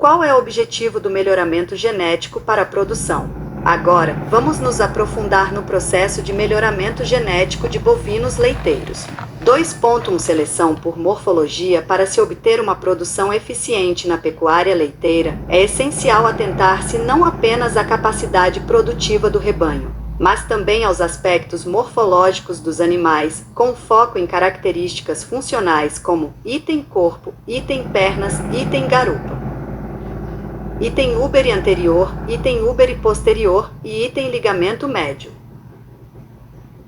Qual é o objetivo do melhoramento genético para a produção? Agora, vamos nos aprofundar no processo de melhoramento genético de bovinos leiteiros. 2.1 Seleção por morfologia. Para se obter uma produção eficiente na pecuária leiteira, é essencial atentar-se não apenas à capacidade produtiva do rebanho, mas também aos aspectos morfológicos dos animais, com foco em características funcionais como item corpo, item pernas, item garupa, item úbere anterior, item úbere posterior e item ligamento médio.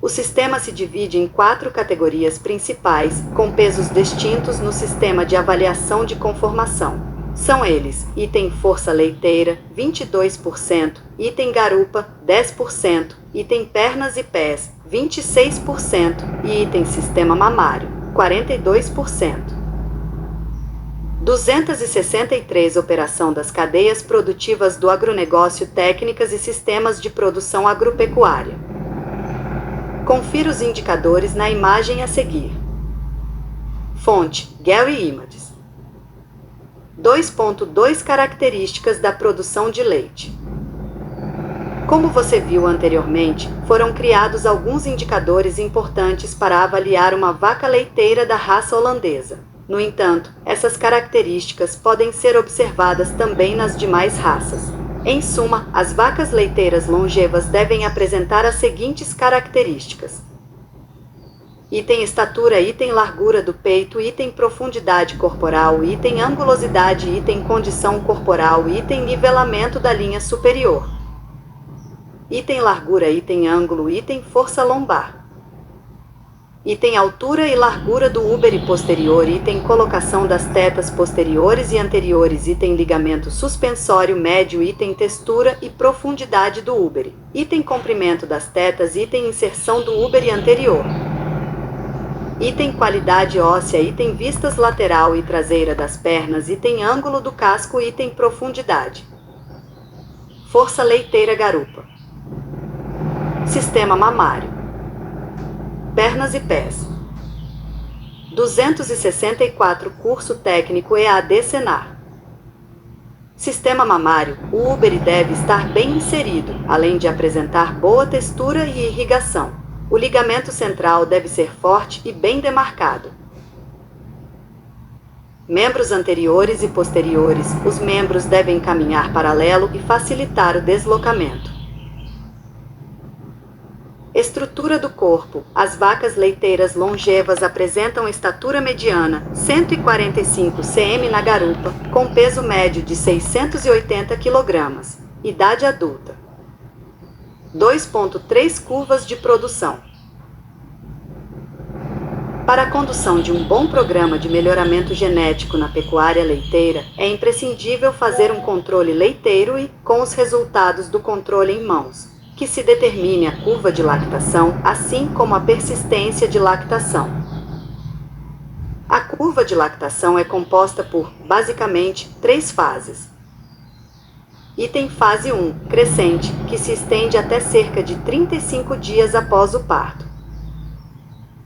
O sistema se divide em 4 categorias principais, com pesos distintos no sistema de avaliação de conformação. São eles: item força leiteira, 22%, item garupa, 10%, item pernas e pés, 26% e item sistema mamário, 42%. 263 Operação das cadeias produtivas do agronegócio, técnicas e sistemas de produção agropecuária. Confira os indicadores na imagem a seguir. Fonte: Getty Images. 2.2 Características da produção de leite. Como você viu anteriormente, foram criados alguns indicadores importantes para avaliar uma vaca leiteira da raça holandesa. No entanto, essas características podem ser observadas também nas demais raças. Em suma, as vacas leiteiras longevas devem apresentar as seguintes características: item estatura, item largura do peito, item profundidade corporal, item angulosidade, item condição corporal, item nivelamento da linha superior, item largura, item ângulo, item força lombar, item altura e largura do úbere posterior, item colocação das tetas posteriores e anteriores, item ligamento suspensório médio, item textura e profundidade do úbere, item comprimento das tetas, item inserção do úbere anterior, item qualidade óssea, item vistas lateral e traseira das pernas, item ângulo do casco, item profundidade. Força leiteira garupa. Sistema mamário. Pernas e pés. 264 Curso técnico EAD Senar. Sistema mamário. O úbere deve estar bem inserido, além de apresentar boa textura e irrigação. O ligamento central deve ser forte e bem demarcado. Membros anteriores e posteriores. Os membros devem caminhar paralelo e facilitar o deslocamento. Estrutura do corpo. As vacas leiteiras longevas apresentam estatura mediana, 145 cm na garupa, com peso médio de 680 kg. Idade adulta. 2.3 Curvas de produção. Para a condução de um bom programa de melhoramento genético na pecuária leiteira, é imprescindível fazer um controle leiteiro e, com os resultados do controle em mãos, que se determine a curva de lactação, assim como a persistência de lactação. A curva de lactação é composta por, basicamente, 3 fases. Item fase 1, crescente, que se estende até cerca de 35 dias após o parto.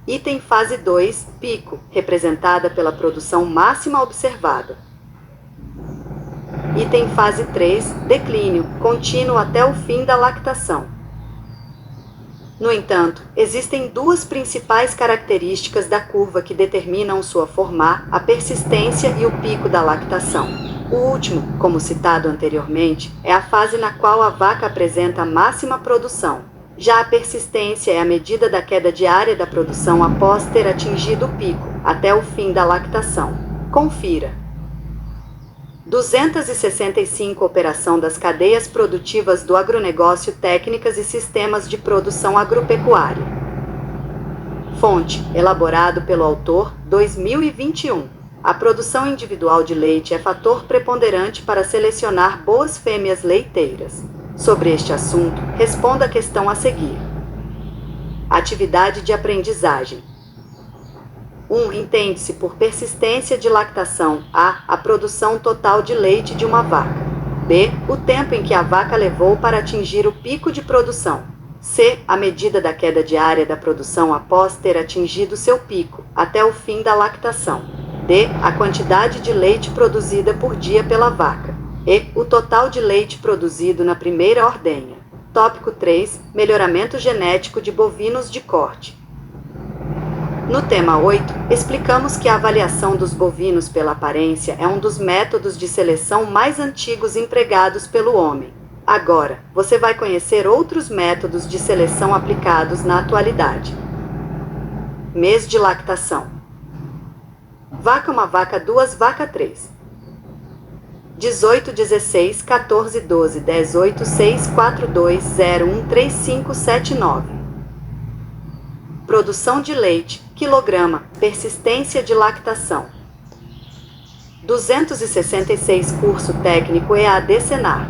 Item fase 2, pico, representada pela produção máxima observada. Item fase 3, declínio, contínuo até o fim da lactação. No entanto, existem 2 principais características da curva que determinam sua formar, a persistência e o pico da lactação. O último, como citado anteriormente, é a fase na qual a vaca apresenta a máxima produção. Já a persistência é a medida da queda diária da produção após ter atingido o pico, até o fim da lactação. Confira. 265 Operação das cadeias produtivas do agronegócio, técnicas e sistemas de produção agropecuária. Fonte: elaborado pelo autor, 2021. A produção individual de leite é fator preponderante para selecionar boas fêmeas leiteiras. Sobre este assunto, responda a questão a seguir. Atividade de aprendizagem. 1. Entende-se por persistência de lactação a produção total de leite de uma vaca. B. O tempo em que a vaca levou para atingir o pico de produção. C. A medida da queda diária da produção após ter atingido seu pico, até o fim da lactação. D. A quantidade de leite produzida por dia pela vaca. E o total de leite produzido na primeira ordenha. Tópico 3. Melhoramento genético de bovinos de corte. No tema 8, explicamos que a avaliação dos bovinos pela aparência é um dos métodos de seleção mais antigos empregados pelo homem. Agora, você vai conhecer outros métodos de seleção aplicados na atualidade. Mês de lactação. Vaca 1, vaca 2, vaca 3. 18, 16, 14, 12, 18, 6, 4, 2, 0, 1, 3, 5, 7, 9. Produção de leite, quilograma, persistência de lactação. 266 Curso Técnico EAD Senar.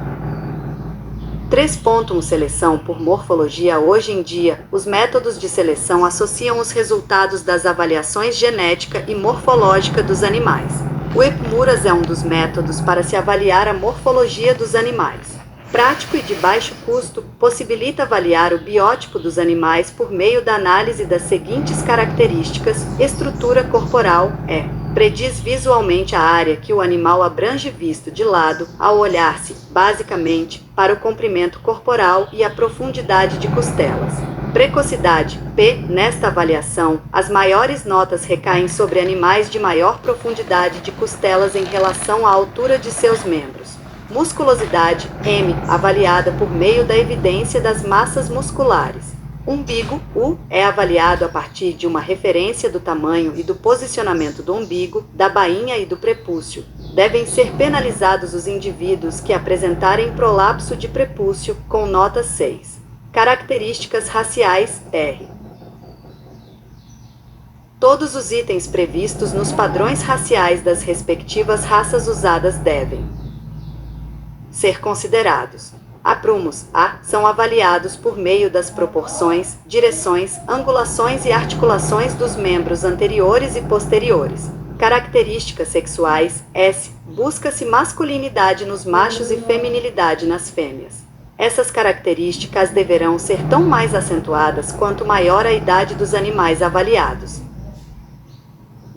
3.1 Seleção por morfologia. Hoje em dia, os métodos de seleção associam os resultados das avaliações genética e morfológica dos animais. O Epmuras é um dos métodos para se avaliar a morfologia dos animais. Prático e de baixo custo, possibilita avaliar o biótipo dos animais por meio da análise das seguintes características: estrutura corporal, prediz visualmente a área que o animal abrange visto de lado, ao olhar-se, basicamente, para o comprimento corporal e a profundidade de costelas. Precocidade, P. Nesta avaliação, as maiores notas recaem sobre animais de maior profundidade de costelas em relação à altura de seus membros. Musculosidade, M, avaliada por meio da evidência das massas musculares. Umbigo, U, é avaliado a partir de uma referência do tamanho e do posicionamento do umbigo, da bainha e do prepúcio. Devem ser penalizados os indivíduos que apresentarem prolapso de prepúcio, com nota 6. Características raciais, R. Todos os itens previstos nos padrões raciais das respectivas raças usadas devem ser considerados. Aprumos, A, são avaliados por meio das proporções, direções, angulações e articulações dos membros anteriores e posteriores. Características sexuais, S, busca-se masculinidade nos machos e feminilidade nas fêmeas. Essas características deverão ser tão mais acentuadas quanto maior a idade dos animais avaliados.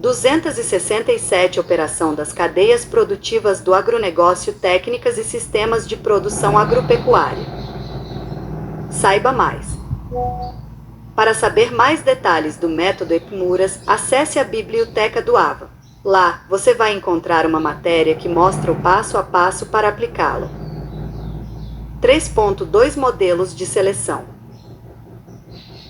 267 Operação das cadeias produtivas do agronegócio, técnicas e sistemas de produção agropecuária. Saiba mais. Para saber mais detalhes do método Epmuras, acesse a biblioteca do AVA. Lá, você vai encontrar uma matéria que mostra o passo a passo para aplicá-lo. 3.2 Modelos de seleção.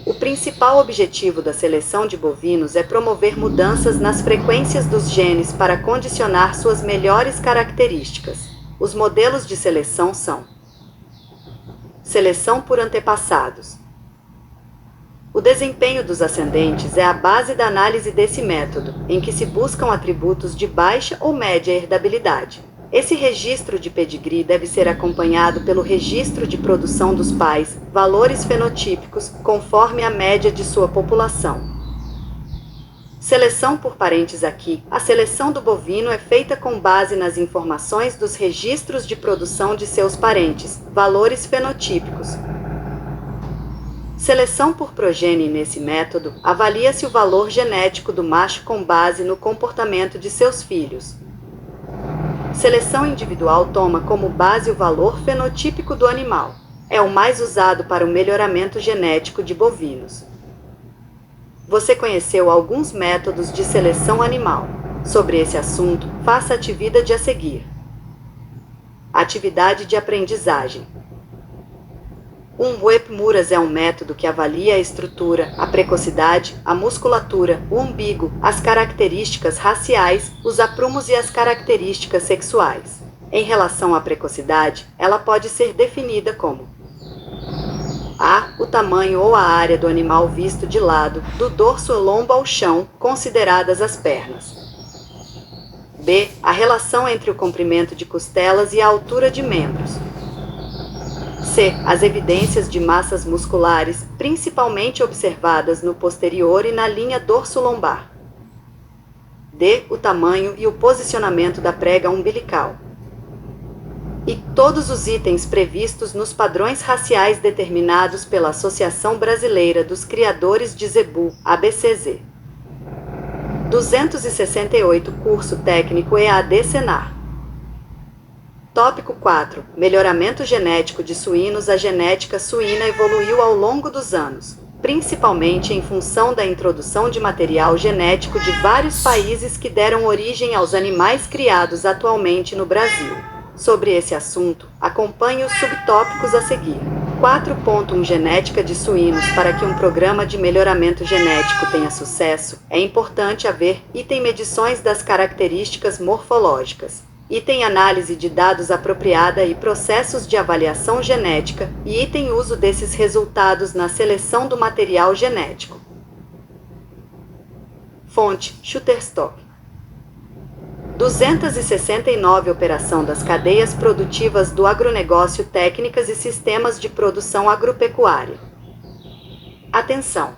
O principal objetivo da seleção de bovinos é promover mudanças nas frequências dos genes para condicionar suas melhores características. Os modelos de seleção são: seleção por antepassados. O desempenho dos ascendentes é a base da análise desse método, em que se buscam atributos de baixa ou média herdabilidade. Esse registro de pedigree deve ser acompanhado pelo registro de produção dos pais, valores fenotípicos, conforme a média de sua população. Seleção por parentes. Aqui, a seleção do bovino é feita com base nas informações dos registros de produção de seus parentes, valores fenotípicos. Seleção por progenie. Nesse método, avalia-se o valor genético do macho com base no comportamento de seus filhos. Seleção individual toma como base o valor fenotípico do animal. É o mais usado para o melhoramento genético de bovinos. Você conheceu alguns métodos de seleção animal. Sobre esse assunto, faça a atividade a seguir. Atividade de aprendizagem. O Epmuras é um método que avalia a estrutura, a precocidade, a musculatura, o umbigo, as características raciais, os aprumos e as características sexuais. Em relação à precocidade, ela pode ser definida como: A. O tamanho ou a área do animal visto de lado, do dorso ou lombo ao chão, consideradas as pernas. B. A relação entre o comprimento de costelas e a altura de membros. C. As evidências de massas musculares, principalmente observadas no posterior e na linha dorso-lombar. D. O tamanho e o posicionamento da prega umbilical. E todos os itens previstos nos padrões raciais determinados pela Associação Brasileira dos Criadores de Zebu, ABCZ. 268 Curso Técnico EAD Senar. Tópico 4. Melhoramento genético de suínos. A genética suína evoluiu ao longo dos anos, principalmente em função da introdução de material genético de vários países que deram origem aos animais criados atualmente no Brasil. Sobre esse assunto, acompanhe os subtópicos a seguir. 4.1 Genética de suínos. Para que um programa de melhoramento genético tenha sucesso, é importante haver item medições das características morfológicas, item análise de dados apropriada e processos de avaliação genética, e item uso desses resultados na seleção do material genético. Fonte: Shutterstock. 269 Operação das cadeias produtivas do agronegócio, técnicas e sistemas de produção agropecuária. Atenção!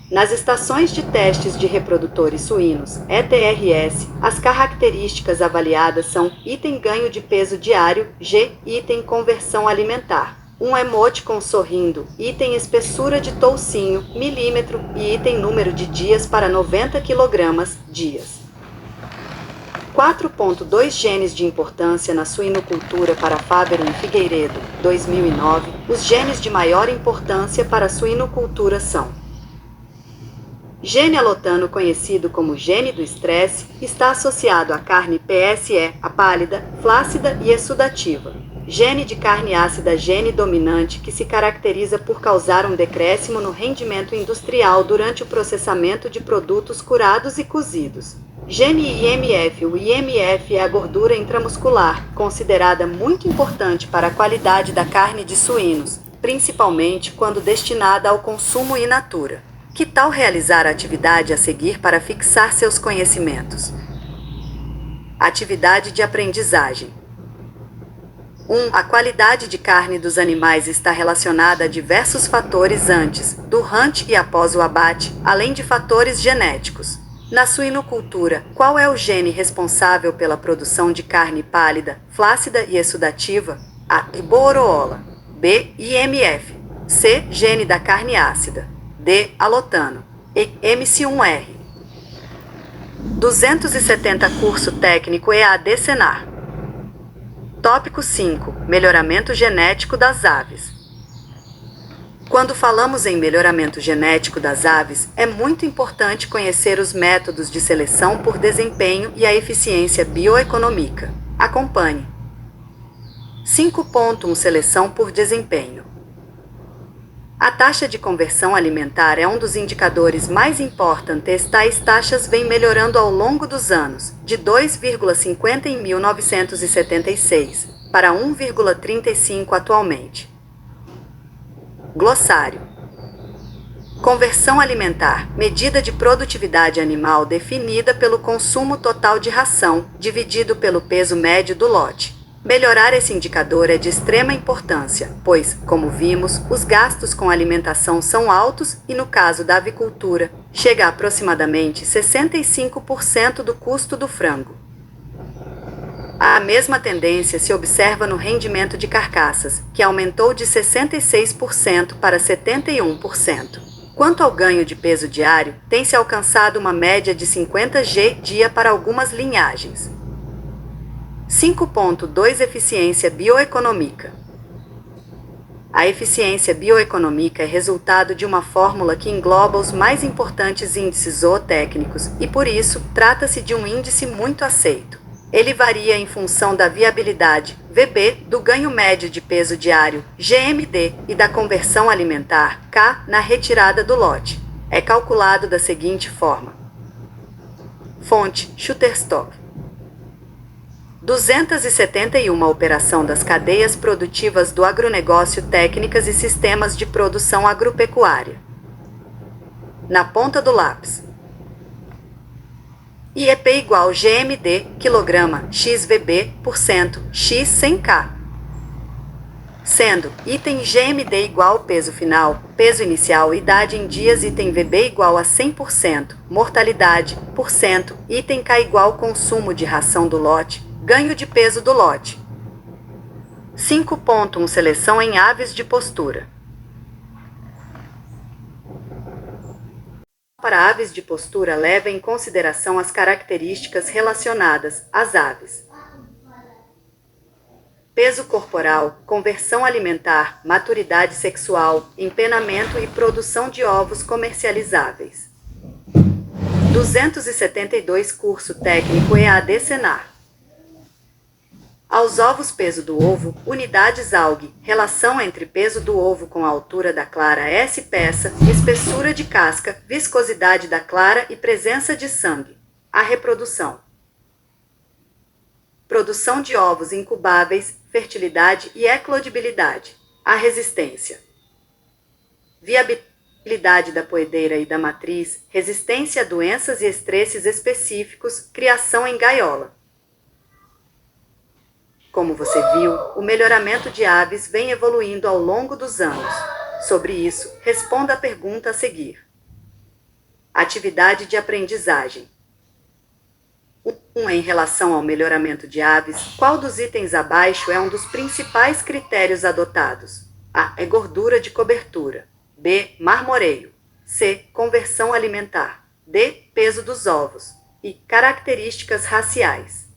Nas estações de testes de reprodutores suínos, ETRS, as características avaliadas são: item ganho de peso diário, G, item conversão alimentar, um emoticon sorrindo, item espessura de toucinho, milímetro, e item número de dias para 90 kg, dias. 4.2 Genes de importância na suinocultura. Para Fávero e Figueiredo, 2009, os genes de maior importância para a suinocultura são: gene alotano, conhecido como gene do estresse, está associado à carne PSE, a pálida, flácida e exudativa. Gene de carne ácida, gene dominante, que se caracteriza por causar um decréscimo no rendimento industrial durante o processamento de produtos curados e cozidos. Gene IMF. O IMF é a gordura intramuscular, considerada muito importante para a qualidade da carne de suínos, principalmente quando destinada ao consumo in natura. Que tal realizar a atividade a seguir para fixar seus conhecimentos? Atividade de aprendizagem. 1. A qualidade de carne dos animais está relacionada a diversos fatores antes, durante e após o abate, além de fatores genéticos. Na suinocultura, qual é o gene responsável pela produção de carne pálida, flácida e exudativa? A. Riboroola. B. IMF. C. Gene da carne ácida. D. Alotano. E. MC1R. 270 Curso Técnico EAD Senar. Tópico 5. Melhoramento genético das aves. Quando falamos em melhoramento genético das aves, é muito importante conhecer os métodos de seleção por desempenho e a eficiência bioeconômica. Acompanhe. 5.1 Seleção por desempenho. A taxa de conversão alimentar é um dos indicadores mais importantes. Tais taxas vêm melhorando ao longo dos anos, de 2,50 em 1976 para 1,35 atualmente. Glossário. Conversão alimentar, medida de produtividade animal definida pelo consumo total de ração, dividido pelo peso médio do lote. Melhorar esse indicador é de extrema importância, pois, como vimos, os gastos com alimentação são altos e, no caso da avicultura, chega a aproximadamente 65% do custo do frango. A mesma tendência se observa no rendimento de carcaças, que aumentou de 66% para 71%. Quanto ao ganho de peso diário, tem-se alcançado uma média de 50 g dia para algumas linhagens. 5.2 Eficiência bioeconômica. A eficiência bioeconômica é resultado de uma fórmula que engloba os mais importantes índices zootécnicos e, por isso, trata-se de um índice muito aceito. Ele varia em função da viabilidade, VB, do ganho médio de peso diário, GMD, e da conversão alimentar, K, na retirada do lote. É calculado da seguinte forma. Fonte: Shutterstock. 271 Operação das cadeias produtivas do agronegócio, técnicas e sistemas de produção agropecuária. Na ponta do lápis. IEP igual GMD, quilograma, XVB, por cento, X 100K. Sendo, item GMD igual peso final, peso inicial, idade em dias, item VB igual a 100%, mortalidade, por cento, item K igual consumo de ração do lote, ganho de peso do lote. 5.1 Seleção em aves de postura. Para aves de postura, leva em consideração as características relacionadas às aves. peso corporal, conversão alimentar, maturidade sexual, empenamento e produção de ovos comercializáveis. 272 Curso Técnico EAD Senar. Aos ovos, peso do ovo, unidades AUG, relação entre peso do ovo com a altura da clara S peça, espessura de casca, viscosidade da clara e presença de sangue. A reprodução. Produção de ovos incubáveis, fertilidade e eclodibilidade. A resistência. Viabilidade da poedeira e da matriz, resistência a doenças e estresses específicos, criação em gaiola. Como você viu, o melhoramento de aves vem evoluindo ao longo dos anos. Sobre isso, responda a pergunta a seguir. Atividade de aprendizagem. 1. Em relação ao melhoramento de aves, qual dos itens abaixo é um dos principais critérios adotados? A. É gordura de cobertura. B. Marmoreio. C. Conversão alimentar. D. Peso dos ovos. E. Características raciais.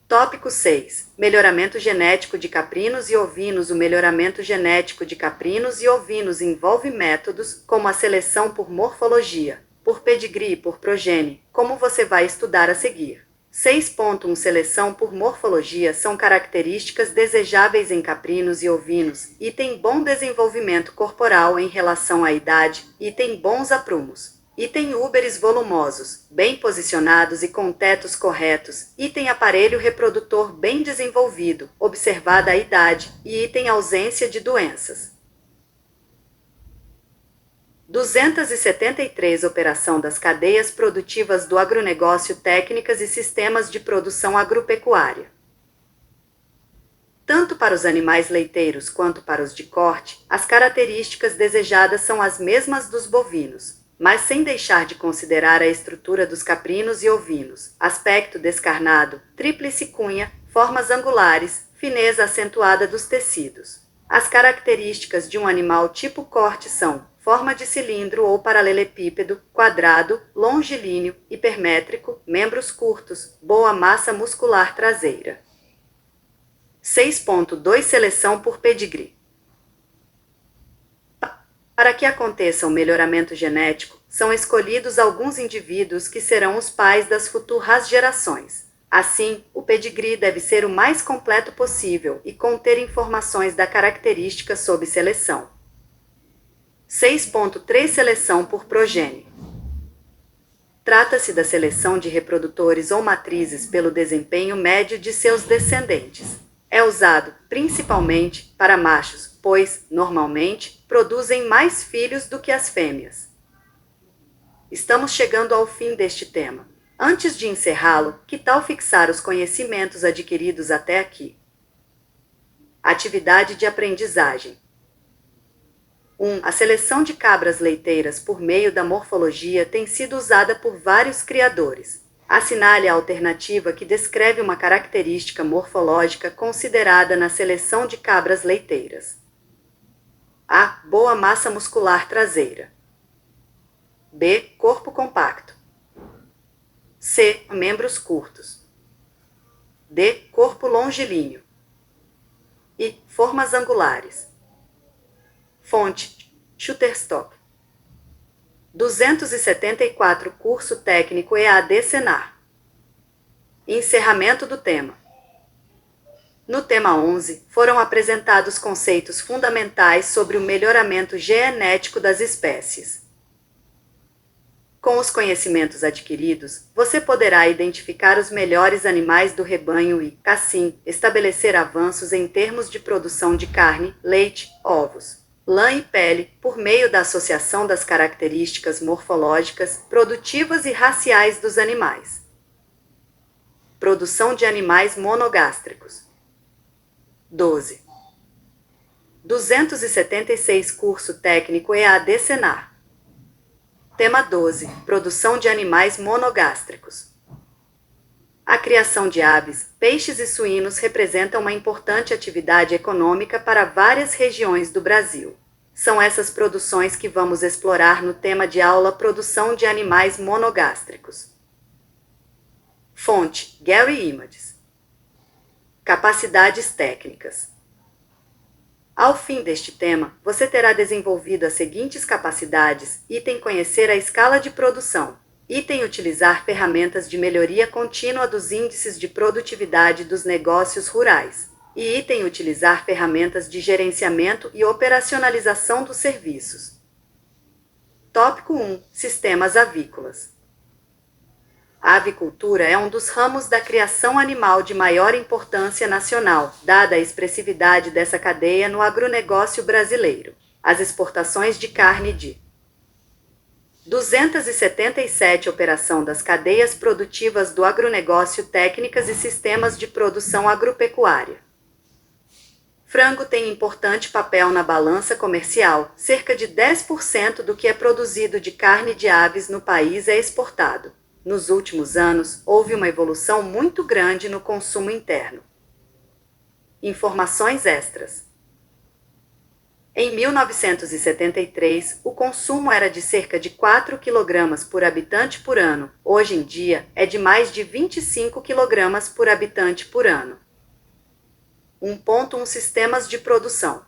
Tópico 6. Melhoramento genético de caprinos e ovinos. O melhoramento genético de caprinos e ovinos envolve métodos como a seleção por morfologia, por pedigree e por progenie, como você vai estudar a seguir. 6.1 Seleção por morfologia são características desejáveis em caprinos e ovinos, e têm bom desenvolvimento corporal em relação à idade, e têm bons aprumos. Item úberes volumosos, bem posicionados e com tetos corretos. Item aparelho reprodutor bem desenvolvido, observada a idade, e item ausência de doenças. 273 Operação das cadeias produtivas do agronegócio, técnicas e sistemas de produção agropecuária. Tanto para os animais leiteiros quanto para os de corte, as características desejadas são as mesmas dos bovinos, mas sem deixar de considerar a estrutura dos caprinos e ovinos, aspecto descarnado, tríplice cunha, formas angulares, fineza acentuada dos tecidos. As características de um animal tipo corte são forma de cilindro ou paralelepípedo, quadrado, longilíneo, hipermétrico, membros curtos, boa massa muscular traseira. 6.2 Seleção por pedigree. Para que aconteça o melhoramento genético, são escolhidos alguns indivíduos que serão os pais das futuras gerações. Assim, o pedigree deve ser o mais completo possível e conter informações da característica sob seleção. 6.3 Seleção por progenie. Trata-se da seleção de reprodutores ou matrizes pelo desempenho médio de seus descendentes. É usado, principalmente, para machos, pois, normalmente, produzem mais filhos do que as fêmeas. Estamos chegando ao fim deste tema. Antes de encerrá-lo, que tal fixar os conhecimentos adquiridos até aqui? Atividade de aprendizagem. 1. A seleção de cabras leiteiras por meio da morfologia tem sido usada por vários criadores. Assinale a alternativa que descreve uma característica morfológica considerada na seleção de cabras leiteiras. A. Boa massa muscular traseira. B. Corpo compacto. C. Membros curtos. D. Corpo longilíneo. E. Formas angulares. Fonte: Shutterstock. 274 Curso Técnico EAD Senar. Encerramento do tema. No tema 11, foram apresentados conceitos fundamentais sobre o melhoramento genético das espécies. Com os conhecimentos adquiridos, você poderá identificar os melhores animais do rebanho e, assim, estabelecer avanços em termos de produção de carne, leite, ovos, lã e pele, por meio da associação das características morfológicas, produtivas e raciais dos animais. Produção de animais monogástricos. 12. 276 Curso Técnico EAD Senar. Tema 12. Produção de animais monogástricos. A criação de aves, peixes e suínos representa uma importante atividade econômica para várias regiões do Brasil. São essas produções que vamos explorar no tema de aula Produção de Animais Monogástricos. Fonte: Getty Images. Capacidades técnicas. Ao fim deste tema, você terá desenvolvido as seguintes capacidades: item conhecer a escala de produção, item utilizar ferramentas de melhoria contínua dos índices de produtividade dos negócios rurais, e item utilizar ferramentas de gerenciamento e operacionalização dos serviços. Tópico 1. Sistemas avícolas. A avicultura é um dos ramos da criação animal de maior importância nacional, dada a expressividade dessa cadeia no agronegócio brasileiro. As exportações de carne de 277 operação das cadeias produtivas do agronegócio, técnicas e sistemas de produção agropecuária. Frango tem importante papel na balança comercial, cerca de 10% do que é produzido de carne de aves no país é exportado. Nos últimos anos, houve uma evolução muito grande no consumo interno. Informações extras. Em 1973, o consumo era de cerca de 4 kg por habitante por ano. Hoje em dia, é de mais de 25 kg por habitante por ano. 1.1 Sistemas de produção.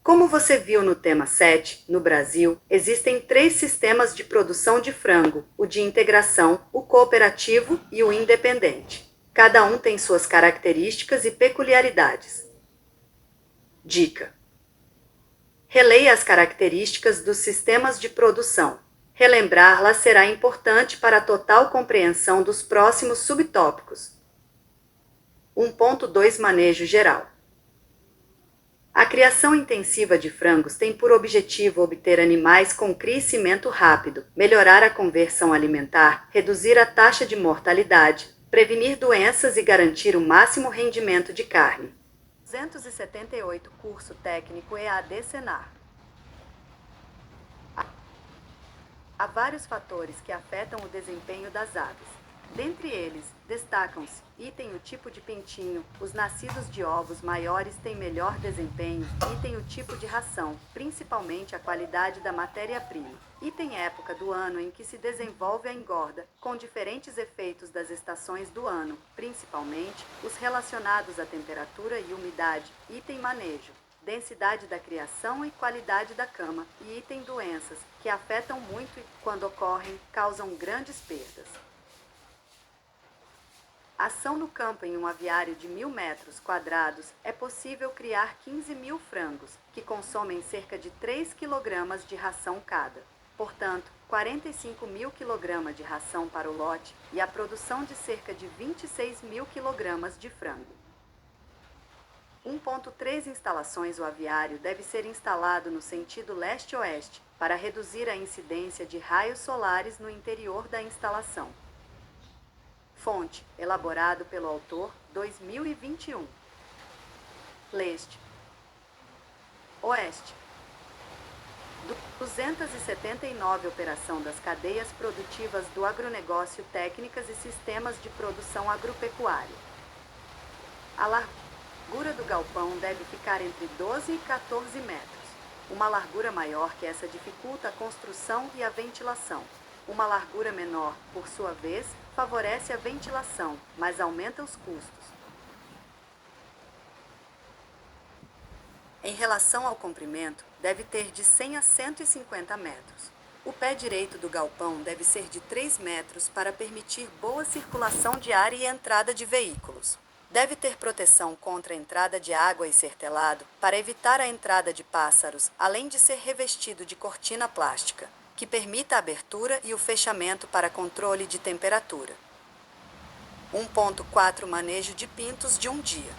Como você viu no tema 7, no Brasil, existem 3 sistemas de produção de frango: o de integração, o cooperativo e o independente. Cada um tem suas características e peculiaridades. Dica: releia as características dos sistemas de produção. Relembrá-las será importante para a total compreensão dos próximos subtópicos. 1.2 Manejo geral. A criação intensiva de frangos tem por objetivo obter animais com crescimento rápido, melhorar a conversão alimentar, reduzir a taxa de mortalidade, prevenir doenças e garantir o máximo rendimento de carne. 278 Curso Técnico EAD Senar. Há vários fatores que afetam o desempenho das aves. Dentre eles, destacam-se: item o tipo de pintinho, os nascidos de ovos maiores têm melhor desempenho, item o tipo de ração, principalmente a qualidade da matéria-prima, item época do ano em que se desenvolve a engorda, com diferentes efeitos das estações do ano, principalmente os relacionados à temperatura e umidade, item manejo, densidade da criação e qualidade da cama, e item doenças, que afetam muito e, quando ocorrem, causam grandes perdas. Ação no campo em um aviário de 1.000 metros quadrados é possível criar 15.000 frangos, que consomem cerca de 3 kg de ração cada. Portanto, 45.000 kg de ração para o lote e a produção de cerca de 26.000 kg de frango. 1.3 Instalações. O aviário deve ser instalado no sentido leste-oeste, para reduzir a incidência de raios solares no interior da instalação. Fonte: elaborado pelo autor, 2021. Leste. Oeste. 279 Operação das cadeias produtivas do agronegócio, técnicas e sistemas de produção agropecuária. A largura do galpão deve ficar entre 12 e 14 metros. Uma largura maior que essa dificulta a construção e a ventilação. Uma largura menor, por sua vez, favorece a ventilação, mas aumenta os custos. Em relação ao comprimento, deve ter de 100 a 150 metros. O pé direito do galpão deve ser de 3 metros para permitir boa circulação de ar e entrada de veículos. Deve ter proteção contra a entrada de água e ser telado, para evitar a entrada de pássaros, além de ser revestido de cortina plástica, que permita a abertura e o fechamento para controle de temperatura. 1.4 Manejo de pintos de um dia.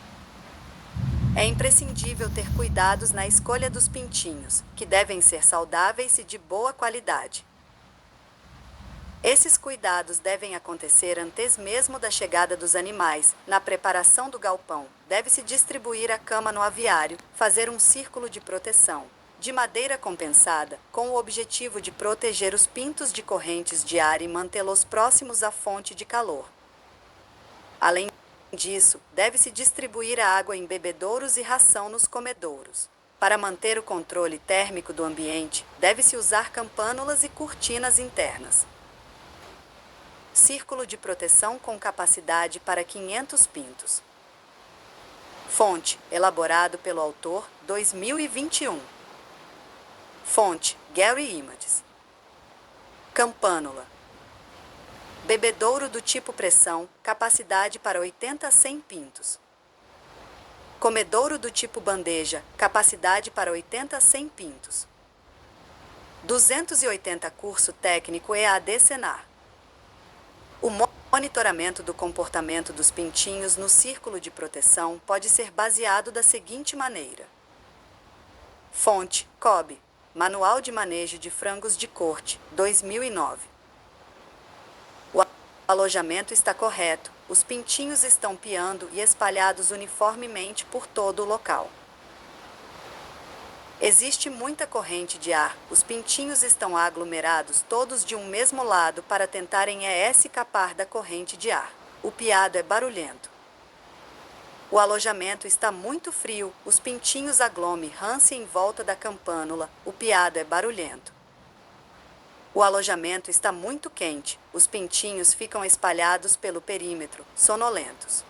É imprescindível ter cuidados na escolha dos pintinhos, que devem ser saudáveis e de boa qualidade. Esses cuidados devem acontecer antes mesmo da chegada dos animais. Na preparação do galpão, deve-se distribuir a cama no aviário, fazer um círculo de proteção de madeira compensada, com o objetivo de proteger os pintos de correntes de ar e mantê-los próximos à fonte de calor. Além disso, deve-se distribuir a água em bebedouros e ração nos comedouros. Para manter o controle térmico do ambiente, deve-se usar campânulas e cortinas internas. Círculo de proteção com capacidade para 500 pintos. Fonte, elaborado pelo autor, 2021. Fonte, Getty Images. Campânula. Bebedouro do tipo pressão, capacidade para 80 a 100 pintos. Comedouro do tipo bandeja, capacidade para 80 a 100 pintos. 280 curso técnico EAD Senar. O monitoramento do comportamento dos pintinhos no círculo de proteção pode ser baseado da seguinte maneira. Fonte, COB, Manual de Manejo de Frangos de Corte, 2009. O alojamento está correto, os pintinhos estão piando e espalhados uniformemente por todo o local. Existe muita corrente de ar, os pintinhos estão aglomerados todos de um mesmo lado para tentarem escapar da corrente de ar. O piado é barulhento. O alojamento está muito frio, os pintinhos aglomeram-se em volta da campânula, o piado é barulhento. O alojamento está muito quente, os pintinhos ficam espalhados pelo perímetro, sonolentos.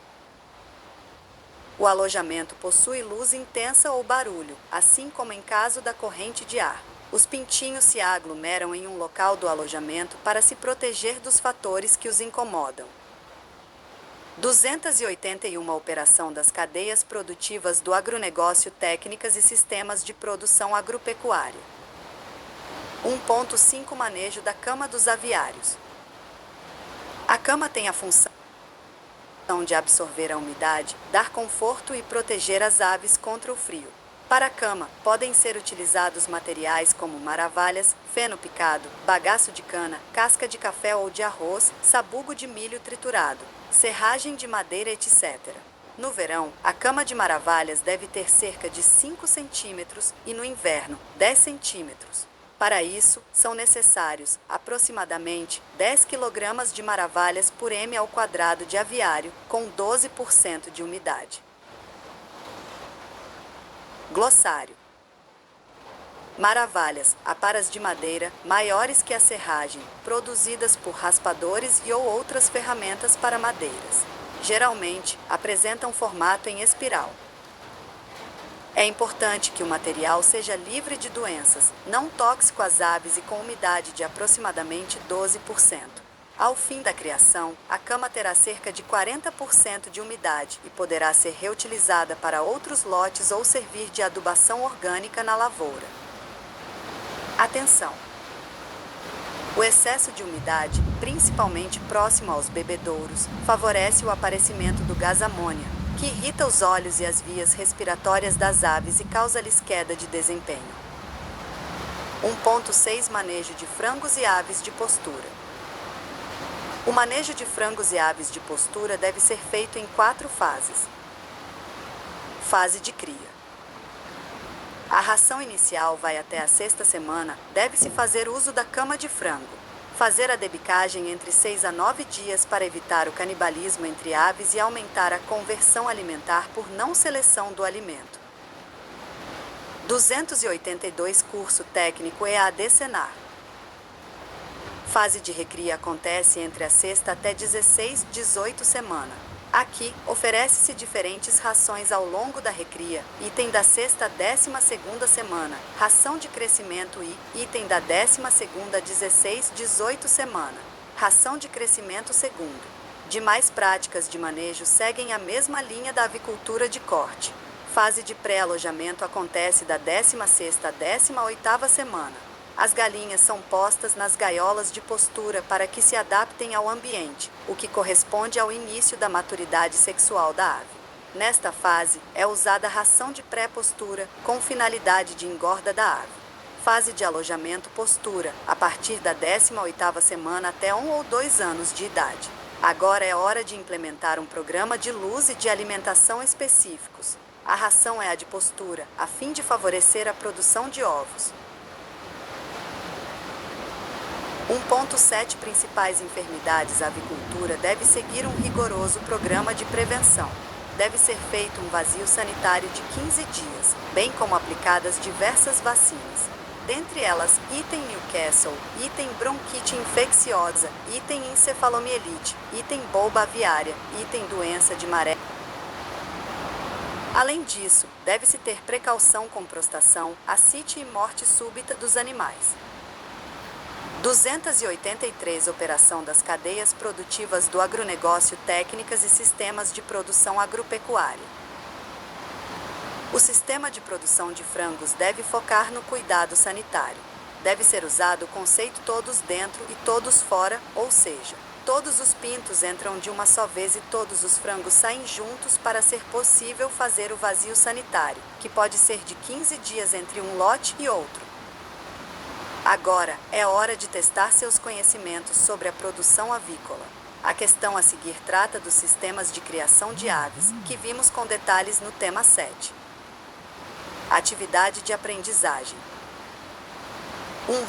O alojamento possui luz intensa ou barulho, assim como em caso da corrente de ar. Os pintinhos se aglomeram em um local do alojamento para se proteger dos fatores que os incomodam. 281 Operação das cadeias produtivas do agronegócio, técnicas e sistemas de produção agropecuária. 1.5 Manejo da cama dos aviários. A cama tem a função de absorver a umidade, dar conforto e proteger as aves contra o frio. Para a cama, podem ser utilizados materiais como maravalhas, feno picado, bagaço de cana, casca de café ou de arroz, sabugo de milho triturado, serragem de madeira, etc. No verão, a cama de maravalhas deve ter cerca de 5 centímetros e no inverno, 10 centímetros. Para isso, são necessários, aproximadamente, 10 kg de maravalhas por m² de aviário, com 12% de umidade. Glossário. Maravalhas, aparas de madeira, maiores que a serragem, produzidas por raspadores e ou outras ferramentas para madeiras. Geralmente, apresentam formato em espiral. É importante que o material seja livre de doenças, não tóxico às aves e com umidade de aproximadamente 12%. Ao fim da criação, a cama terá cerca de 40% de umidade e poderá ser reutilizada para outros lotes ou servir de adubação orgânica na lavoura. Atenção! O excesso de umidade, principalmente próximo aos bebedouros, favorece o aparecimento do gás amônia, que irrita os olhos e as vias respiratórias das aves e causa-lhes queda de desempenho. 1.6 Manejo de frangos e aves de postura. O manejo de frangos e aves de postura deve ser feito em 4 fases. Fase de cria. A ração inicial vai até a 6ª semana, deve-se fazer uso da cama de frango. Fazer a debicagem entre 6 a 9 dias para evitar o canibalismo entre aves e aumentar a conversão alimentar por não seleção do alimento. 282 Curso técnico EAD Senar. Fase de recria acontece entre a 6ª até 16-18 semana. Aqui, oferece-se diferentes rações ao longo da recria, item da 6ª à 12ª semana, ração de crescimento e, item da 12ª à 16-18 semana, ração de crescimento segundo. Demais práticas de manejo seguem a mesma linha da avicultura de corte. Fase de pré-alojamento acontece da 16ª à 18ª semana. As galinhas são postas nas gaiolas de postura para que se adaptem ao ambiente, o que corresponde ao início da maturidade sexual da ave. Nesta fase, é usada a ração de pré-postura, com finalidade de engorda da ave. Fase de alojamento postura, a partir da 18ª semana até 1 ou 2 anos de idade. Agora é hora de implementar um programa de luz e de alimentação específicos. A ração é a de postura, a fim de favorecer a produção de ovos. 1.7 Principais enfermidades. A avicultura deve seguir um rigoroso programa de prevenção. Deve ser feito um vazio sanitário de 15 dias, bem como aplicadas diversas vacinas. Dentre elas, item Newcastle, item bronquite infecciosa, item encefalomielite, item bolba aviária, item doença de maré. Além disso, deve-se ter precaução com prostração, ascite e morte súbita dos animais. 283 Operação das cadeias produtivas do agronegócio, técnicas e sistemas de produção agropecuária. O sistema de produção de frangos deve focar no cuidado sanitário. Deve ser usado o conceito todos dentro e todos fora, ou seja, todos os pintos entram de uma só vez e todos os frangos saem juntos para ser possível fazer o vazio sanitário, que pode ser de 15 dias entre um lote e outro. Agora, é hora de testar seus conhecimentos sobre a produção avícola. A questão a seguir trata dos sistemas de criação de aves, que vimos com detalhes no tema 7. Atividade de aprendizagem.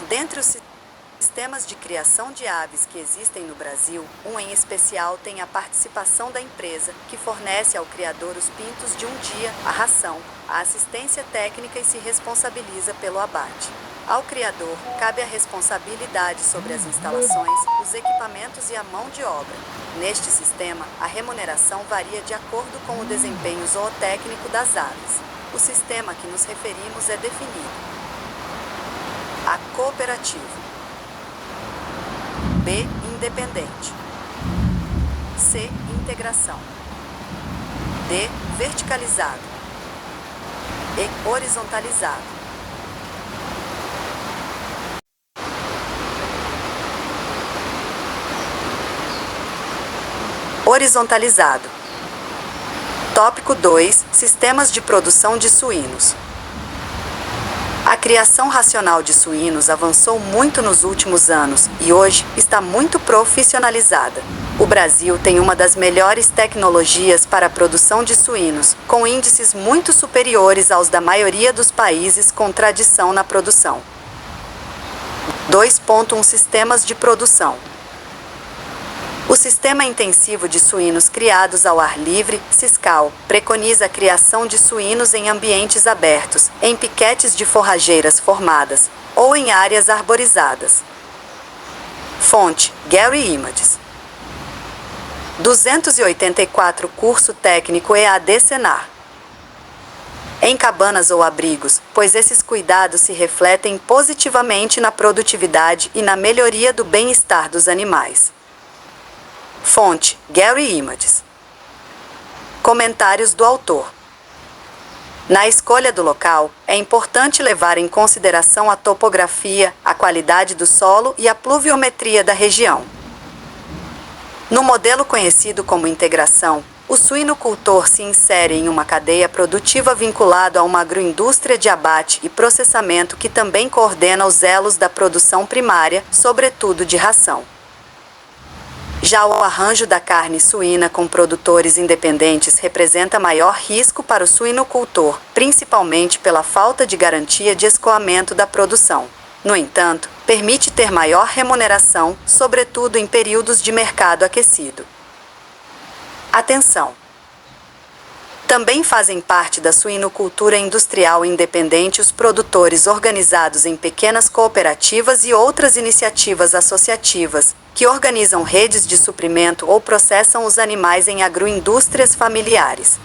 Dentre os sistemas de criação de aves que existem no Brasil, em especial tem a participação da empresa, que fornece ao criador os pintos de um dia, a ração, a assistência técnica e se responsabiliza pelo abate. Ao criador, cabe a responsabilidade sobre as instalações, os equipamentos e a mão de obra. Neste sistema, a remuneração varia de acordo com o desempenho zootécnico das aves. O sistema a que nos referimos é definido: A. Cooperativo. B. Independente. C. Integração. D. Verticalizado. E. Horizontalizado. Horizontalizado. Tópico 2. Sistemas de produção de suínos. A criação racional de suínos avançou muito nos últimos anos e hoje está muito profissionalizada. O Brasil tem uma das melhores tecnologias para a produção de suínos, com índices muito superiores aos da maioria dos países com tradição na produção. 2.1 Sistemas de produção. O Sistema Intensivo de Suínos Criados ao Ar Livre, SISCAL, preconiza a criação de suínos em ambientes abertos, em piquetes de forrageiras formadas, ou em áreas arborizadas. Fonte: Getty Images. 284 Curso Técnico EAD Senar. Em cabanas ou abrigos, pois esses cuidados se refletem positivamente na produtividade e na melhoria do bem-estar dos animais. Fonte: Getty Images. Comentários do autor. Na escolha do local, é importante levar em consideração a topografia, a qualidade do solo e a pluviometria da região. No modelo conhecido como integração, o suinocultor se insere em uma cadeia produtiva vinculado a uma agroindústria de abate e processamento que também coordena os elos da produção primária, sobretudo de ração. Já o arranjo da carne suína com produtores independentes representa maior risco para o suinocultor, principalmente pela falta de garantia de escoamento da produção. No entanto, permite ter maior remuneração, sobretudo em períodos de mercado aquecido. Atenção! Também fazem parte da suinocultura industrial independente os produtores organizados em pequenas cooperativas e outras iniciativas associativas, que organizam redes de suprimento ou processam os animais em agroindústrias familiares.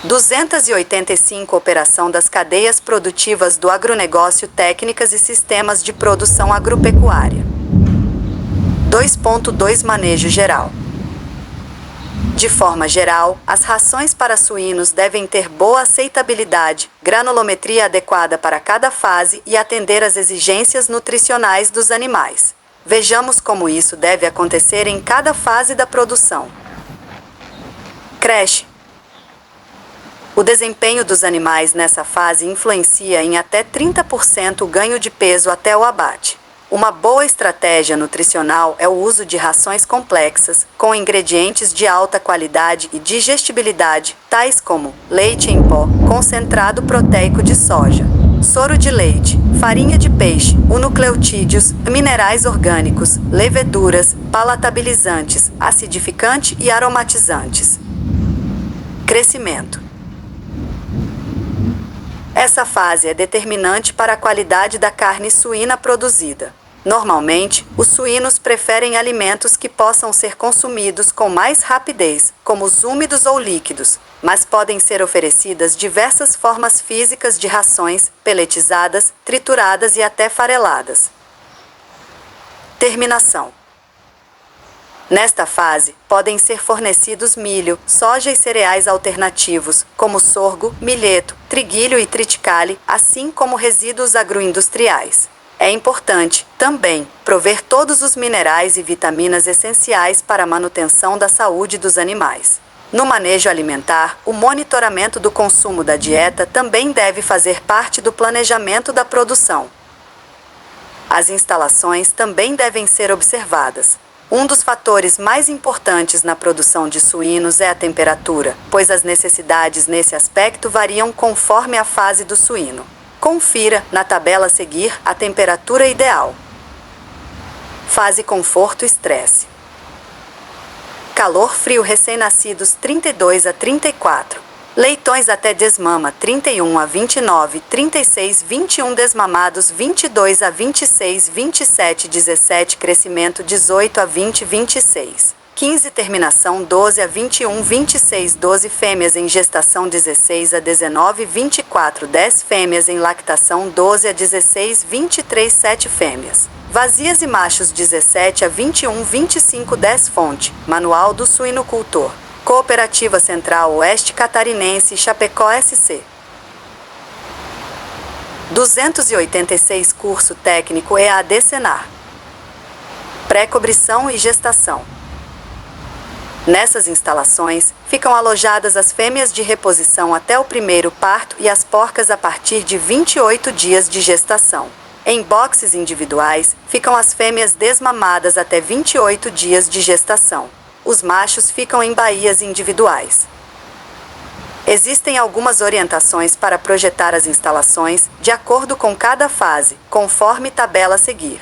285 Operação das cadeias produtivas do agronegócio, técnicas e sistemas de produção agropecuária. 2.2 Manejo geral. De forma geral, as rações para suínos devem ter boa aceitabilidade, granulometria adequada para cada fase e atender às exigências nutricionais dos animais. Vejamos como isso deve acontecer em cada fase da produção. Creche. O desempenho dos animais nessa fase influencia em até 30% o ganho de peso até o abate. Uma boa estratégia nutricional é o uso de rações complexas, com ingredientes de alta qualidade e digestibilidade, tais como leite em pó, concentrado proteico de soja, soro de leite, farinha de peixe, nucleotídeos, minerais orgânicos, leveduras, palatabilizantes, acidificante e aromatizantes. Crescimento. Essa fase é determinante para a qualidade da carne suína produzida. Normalmente, os suínos preferem alimentos que possam ser consumidos com mais rapidez, como os úmidos ou líquidos, mas podem ser oferecidas diversas formas físicas de rações, peletizadas, trituradas e até fareladas. Terminação. Nesta fase, podem ser fornecidos milho, soja e cereais alternativos, como sorgo, milheto, triguilho e triticale, assim como resíduos agroindustriais. É importante, também, prover todos os minerais e vitaminas essenciais para a manutenção da saúde dos animais. No manejo alimentar, o monitoramento do consumo da dieta também deve fazer parte do planejamento da produção. As instalações também devem ser observadas. Um dos fatores mais importantes na produção de suínos é a temperatura, pois as necessidades nesse aspecto variam conforme a fase do suíno. Confira, na tabela a seguir, a temperatura ideal. Fase conforto-estresse. Calor-frio recém-nascidos 32 a 34. Leitões até desmama 31 a 29, 36, 21 desmamados 22 a 26, 27, 17 crescimento 18 a 20, 26. 15 terminação 12 a 21, 26, 12 fêmeas em gestação 16 a 19, 24, 10 fêmeas em lactação 12 a 16, 23, 7 fêmeas. Vazias e machos 17 a 21, 25, 10 fonte, Manual do Suinocultor. Cooperativa Central Oeste Catarinense Chapecó SC. 286 Curso Técnico EAD Senar. Pré-cobrição e gestação. Nessas instalações, ficam alojadas as fêmeas de reposição até o primeiro parto e as porcas a partir de 28 dias de gestação. Em boxes individuais, ficam as fêmeas desmamadas até 28 dias de gestação. Os machos ficam em baías individuais. Existem algumas orientações para projetar as instalações, de acordo com cada fase, conforme tabela a seguir.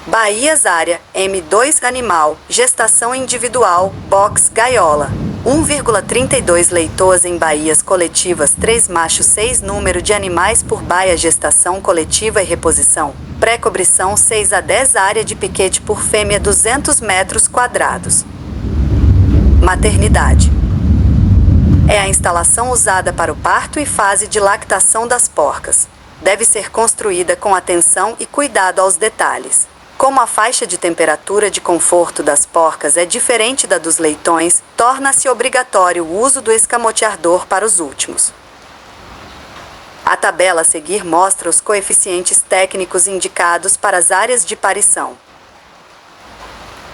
Baías área, M2 animal, gestação individual, box gaiola. 1,32 leitoas em baías coletivas 3 machos 6 número de animais por baia gestação coletiva e reposição. Pré-cobrição 6 a 10 área de piquete por fêmea 200 metros quadrados. Maternidade. É a instalação usada para o parto e fase de lactação das porcas. Deve ser construída com atenção e cuidado aos detalhes. Como a faixa de temperatura de conforto das porcas é diferente da dos leitões, torna-se obrigatório o uso do escamoteador para os últimos. A tabela a seguir mostra os coeficientes técnicos indicados para as áreas de parição.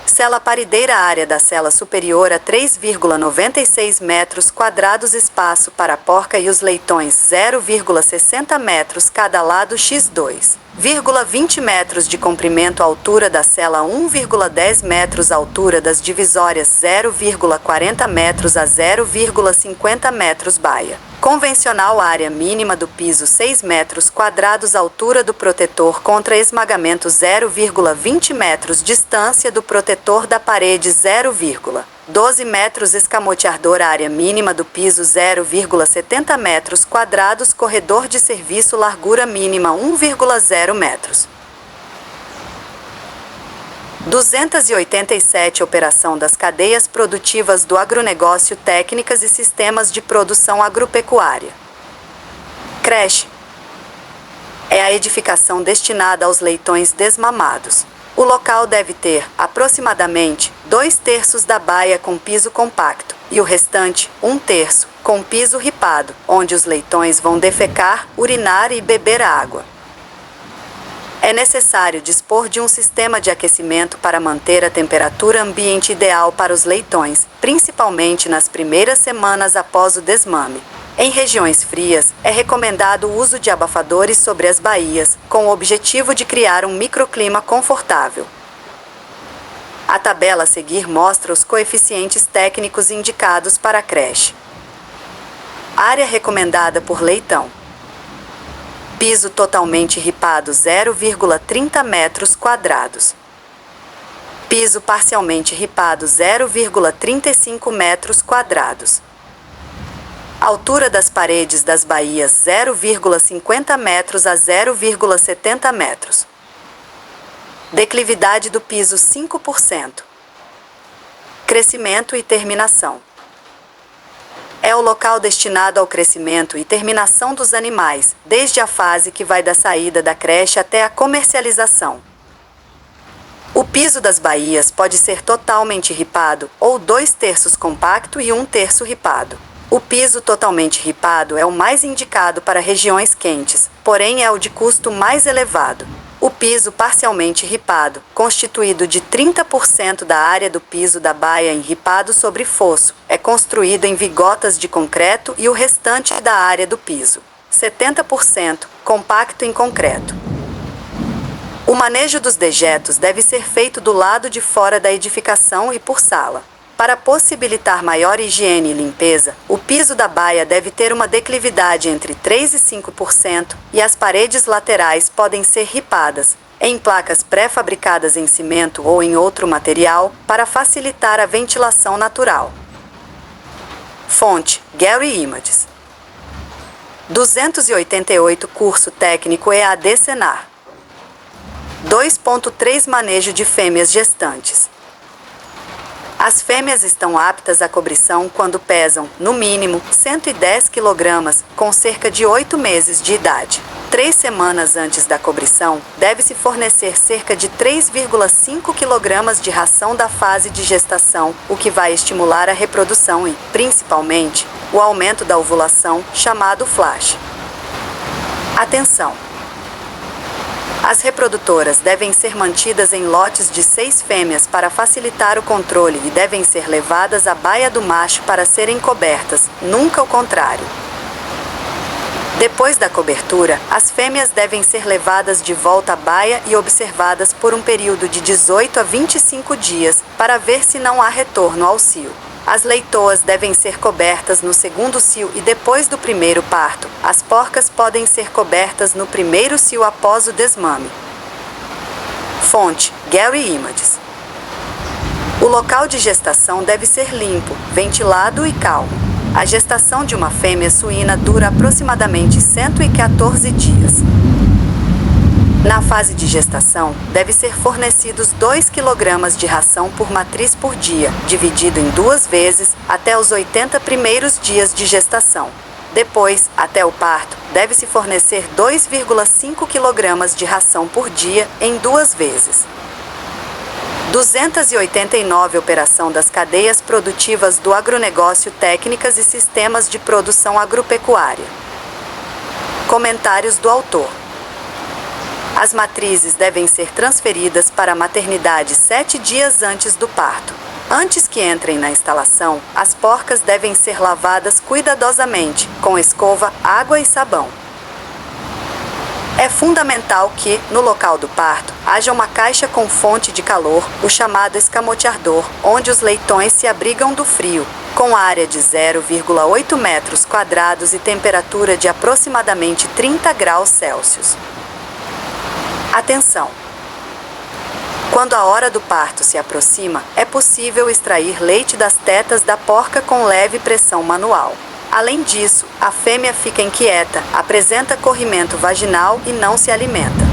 Cela parideira área da cela superior a 3,96 metros quadrados espaço para a porca e os leitões 0,60 metros cada lado x2. 20 metros de comprimento altura da cela 1,10 metros altura das divisórias 0,40 metros a 0,50 metros baia. Convencional área mínima do piso 6 metros quadrados altura do protetor contra esmagamento 0,20 metros distância do protetor da parede 0,12 metros escamoteador área mínima do piso 0,70 metros quadrados corredor de serviço largura mínima 1,0 metros. 287 Operação das cadeias produtivas do agronegócio técnicas e sistemas de produção agropecuária. Creche. É a edificação destinada aos leitões desmamados. O local deve ter, aproximadamente, 2/3 da baia com piso compacto, e o restante, 1/3, com piso ripado, onde os leitões vão defecar, urinar e beber água. É necessário dispor de um sistema de aquecimento para manter a temperatura ambiente ideal para os leitões, principalmente nas primeiras semanas após o desmame. Em regiões frias, é recomendado o uso de abafadores sobre as baías, com o objetivo de criar um microclima confortável. A tabela a seguir mostra os coeficientes técnicos indicados para a creche. Área recomendada por leitão. Piso totalmente ripado 0,30 metros quadrados. Piso parcialmente ripado 0,35 metros quadrados. Altura das paredes das baías 0,50 metros a 0,70 metros. Declividade do piso 5%. Crescimento e terminação. É o local destinado ao crescimento e terminação dos animais, desde a fase que vai da saída da creche até a comercialização. O piso das baías pode ser totalmente ripado, ou 2/3 compacto e 1/3 ripado. O piso totalmente ripado é o mais indicado para regiões quentes, porém é o de custo mais elevado. O piso parcialmente ripado, constituído de 30% da área do piso da baia em ripado sobre fosso, é construído em vigotas de concreto e o restante da área do piso, 70%, compacto em concreto. O manejo dos dejetos deve ser feito do lado de fora da edificação e por sala. Para possibilitar maior higiene e limpeza, o piso da baia deve ter uma declividade entre 3% e 5% e as paredes laterais podem ser ripadas, em placas pré-fabricadas em cimento ou em outro material, para facilitar a ventilação natural. Fonte: Getty Images. 288 Curso Técnico EAD Senar. 2.3 Manejo de fêmeas gestantes. As fêmeas estão aptas à cobrição quando pesam, no mínimo, 110 kg, com cerca de 8 meses de idade. 3 semanas antes da cobrição, deve-se fornecer cerca de 3,5 kg de ração da fase de gestação, o que vai estimular a reprodução e, principalmente, o aumento da ovulação, chamado flash. Atenção! As reprodutoras devem ser mantidas em lotes de 6 fêmeas para facilitar o controle e devem ser levadas à baia do macho para serem cobertas, nunca o contrário. Depois da cobertura, as fêmeas devem ser levadas de volta à baia e observadas por um período de 18 a 25 dias, para ver se não há retorno ao cio. As leitoas devem ser cobertas no segundo cio e depois do primeiro parto. As porcas podem ser cobertas no primeiro cio após o desmame. Fonte: Getty Images. O local de gestação deve ser limpo, ventilado e calmo. A gestação de uma fêmea suína dura aproximadamente 114 dias. Na fase de gestação, deve ser fornecidos 2 kg de ração por matriz por dia, dividido em 2 vezes, até os 80 primeiros dias de gestação. Depois, até o parto, deve-se fornecer 2,5 kg de ração por dia, em 2 vezes. 289 Operação das cadeias produtivas do agronegócio, técnicas e sistemas de produção agropecuária. Comentários do autor. As matrizes devem ser transferidas para a maternidade 7 dias antes do parto. Antes que entrem na instalação, as porcas devem ser lavadas cuidadosamente, com escova, água e sabão. É fundamental que, no local do parto, haja uma caixa com fonte de calor, o chamado escamoteador, onde os leitões se abrigam do frio, com área de 0,8 metros quadrados e temperatura de aproximadamente 30 graus Celsius. Atenção! Quando a hora do parto se aproxima, é possível extrair leite das tetas da porca com leve pressão manual. Além disso, a fêmea fica inquieta, apresenta corrimento vaginal e não se alimenta.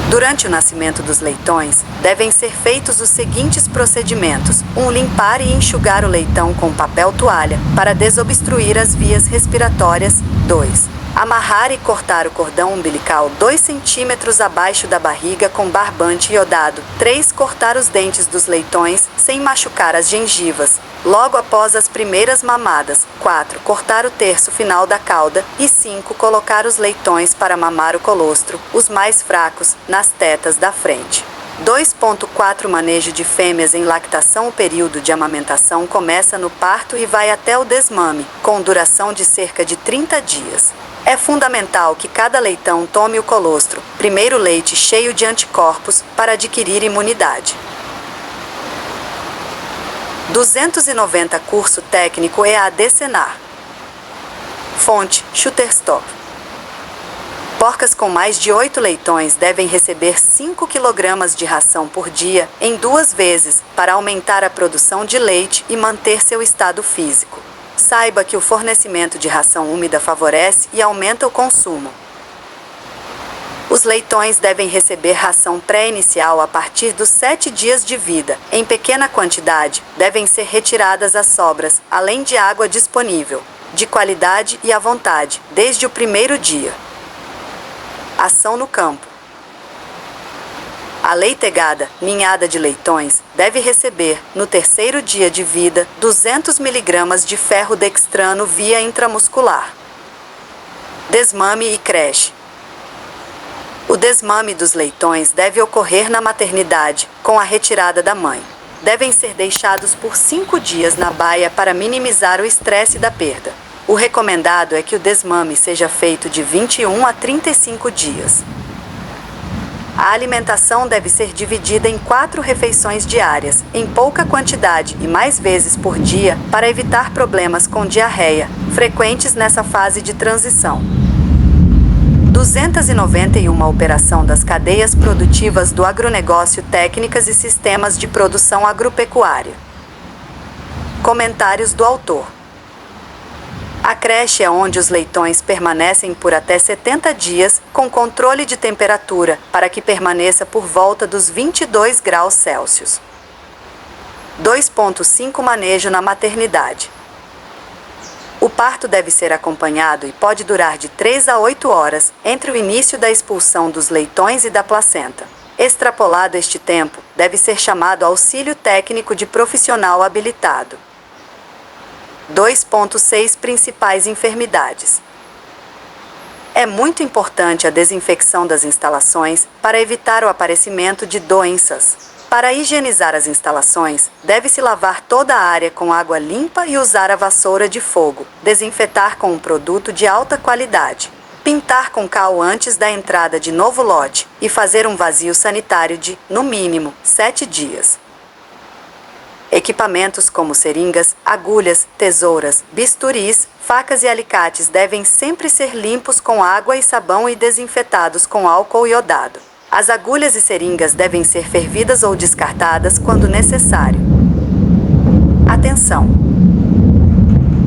Durante o nascimento dos leitões, devem ser feitos os seguintes procedimentos: 1. Limpar e enxugar o leitão com papel toalha, para desobstruir as vias respiratórias. 2. Amarrar e cortar o cordão umbilical 2 centímetros abaixo da barriga com barbante iodado. 3. Cortar os dentes dos leitões, sem machucar as gengivas, logo após as primeiras mamadas. 4. Cortar o terço final da cauda. E 5. Colocar os leitões para mamar o colostro, os mais fracos, nas tetas da frente. 2.4 Manejo de fêmeas em lactação. O período de amamentação começa no parto e vai até o desmame, com duração de cerca de 30 dias. É fundamental que cada leitão tome o colostro, primeiro leite cheio de anticorpos, para adquirir imunidade. 290 Curso Técnico EAD Senar. Fonte: Shutterstock. Porcas com mais de 8 leitões devem receber 5 kg de ração por dia, em 2 vezes, para aumentar a produção de leite e manter seu estado físico. Saiba que o fornecimento de ração úmida favorece e aumenta o consumo. Os leitões devem receber ração pré-inicial a partir dos 7 dias de vida. Em pequena quantidade, devem ser retiradas as sobras, além de água disponível, de qualidade e à vontade, desde o primeiro dia. Ação no campo. A leitegada, ninhada de leitões, deve receber, no terceiro dia de vida, 200 mg de ferro dextrano via intramuscular. Desmame e creche. O desmame dos leitões deve ocorrer na maternidade, com a retirada da mãe. Devem ser deixados por 5 dias na baia para minimizar o estresse da perda. O recomendado é que o desmame seja feito de 21 a 35 dias. A alimentação deve ser dividida em 4 refeições diárias, em pouca quantidade e mais vezes por dia, para evitar problemas com diarreia, frequentes nessa fase de transição. 291 Operação das cadeias produtivas do agronegócio, técnicas e sistemas de produção agropecuária. Comentários do autor. A creche é onde os leitões permanecem por até 70 dias, com controle de temperatura, para que permaneça por volta dos 22 graus Celsius. 2.5 Manejo na maternidade. O parto deve ser acompanhado e pode durar de 3 a 8 horas, entre o início da expulsão dos leitões e da placenta. Extrapolado este tempo, deve ser chamado auxílio técnico de profissional habilitado. 2.6 Principais enfermidades. É muito importante a desinfecção das instalações para evitar o aparecimento de doenças. Para higienizar as instalações, deve-se lavar toda a área com água limpa e usar a vassoura de fogo, desinfetar com um produto de alta qualidade, pintar com cal antes da entrada de novo lote e fazer um vazio sanitário de, no mínimo, 7 dias. Equipamentos como seringas, agulhas, tesouras, bisturis, facas e alicates devem sempre ser limpos com água e sabão e desinfetados com álcool iodado. As agulhas e seringas devem ser fervidas ou descartadas quando necessário. Atenção!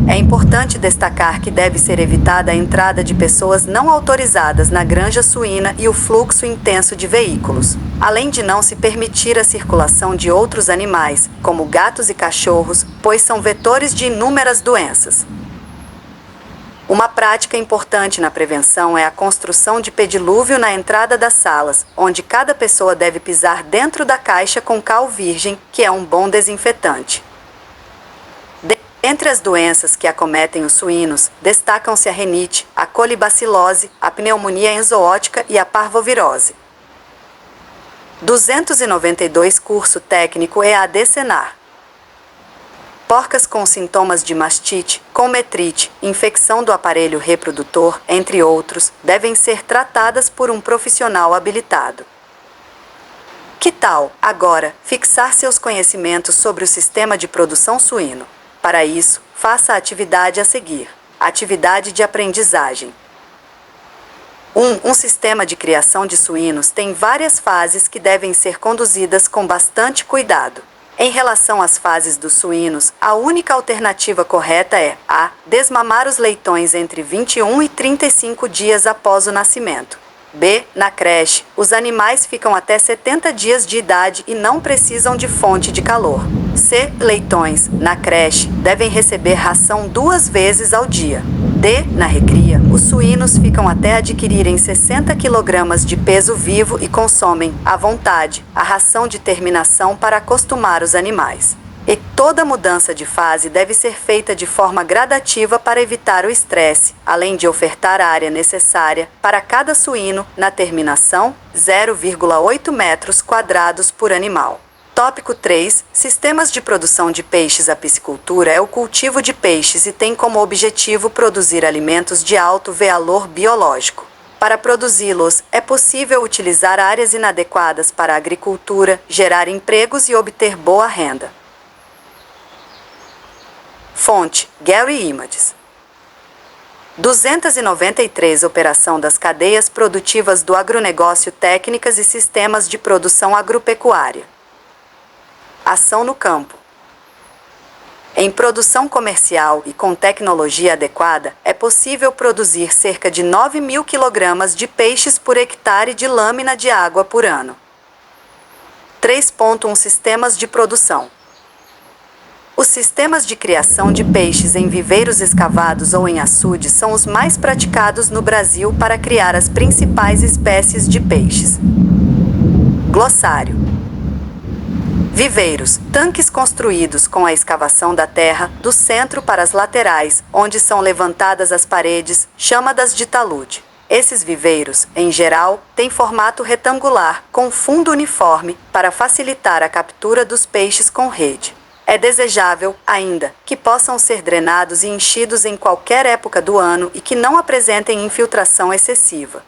É importante destacar que deve ser evitada a entrada de pessoas não autorizadas na granja suína e o fluxo intenso de veículos, além de não se permitir a circulação de outros animais, como gatos e cachorros, pois são vetores de inúmeras doenças. Uma prática importante na prevenção é a construção de pedilúvio na entrada das salas, onde cada pessoa deve pisar dentro da caixa com cal virgem, que é um bom desinfetante. Entre as doenças que acometem os suínos, destacam-se a renite, a colibacilose, a pneumonia enzooótica e a parvovirose. 292 Curso técnico EAD Senar. Porcas com sintomas de mastite, com metrite, infecção do aparelho reprodutor, entre outros, devem ser tratadas por um profissional habilitado. Que tal, agora, fixar seus conhecimentos sobre o sistema de produção suíno? Para isso, faça a atividade a seguir. Atividade de aprendizagem. 1. Um sistema de criação de suínos tem várias fases que devem ser conduzidas com bastante cuidado. Em relação às fases dos suínos, a única alternativa correta é a. Desmamar os leitões entre 21 e 35 dias após o nascimento. B. Na creche, os animais ficam até 70 dias de idade e não precisam de fonte de calor. C. Leitões, na creche, devem receber ração 2 vezes ao dia. D. Na recria, os suínos ficam até adquirirem 60 kg de peso vivo e consomem, à vontade, a ração de terminação para acostumar os animais. E toda mudança de fase deve ser feita de forma gradativa para evitar o estresse, além de ofertar a área necessária para cada suíno, na terminação, 0,8 metros quadrados por animal. Tópico 3. Sistemas de produção de peixes. A piscicultura é o cultivo de peixes e tem como objetivo produzir alimentos de alto valor biológico. Para produzi-los, é possível utilizar áreas inadequadas para a agricultura, gerar empregos e obter boa renda. Fonte: Getty Images. 293 Operação das cadeias produtivas do agronegócio, técnicas e sistemas de produção agropecuária. Ação no campo. Em produção comercial e com tecnologia adequada, é possível produzir cerca de 9.000 kg de peixes por hectare de lâmina de água por ano. 3.1 Sistemas de produção. Os sistemas de criação de peixes em viveiros escavados ou em açudes são os mais praticados no Brasil para criar as principais espécies de peixes. Glossário. Viveiros, tanques construídos com a escavação da terra, do centro para as laterais, onde são levantadas as paredes, chamadas de talude. Esses viveiros, em geral, têm formato retangular, com fundo uniforme, para facilitar a captura dos peixes com rede. É desejável, ainda, que possam ser drenados e enchidos em qualquer época do ano e que não apresentem infiltração excessiva.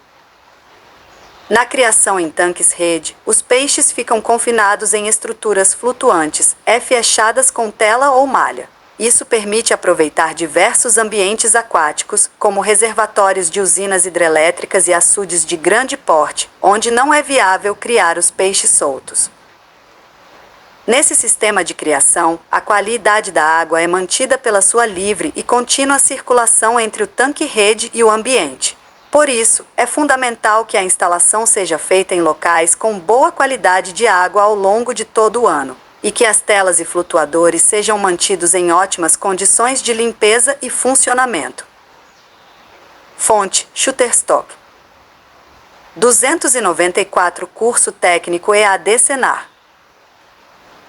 Na criação em tanques-rede, os peixes ficam confinados em estruturas flutuantes, fechadas com tela ou malha. Isso permite aproveitar diversos ambientes aquáticos, como reservatórios de usinas hidrelétricas e açudes de grande porte, onde não é viável criar os peixes soltos. Nesse sistema de criação, a qualidade da água é mantida pela sua livre e contínua circulação entre o tanque-rede e o ambiente. Por isso, é fundamental que a instalação seja feita em locais com boa qualidade de água ao longo de todo o ano, e que as telas e flutuadores sejam mantidos em ótimas condições de limpeza e funcionamento. Fonte: Shutterstock. 294 Curso Técnico EAD Senar.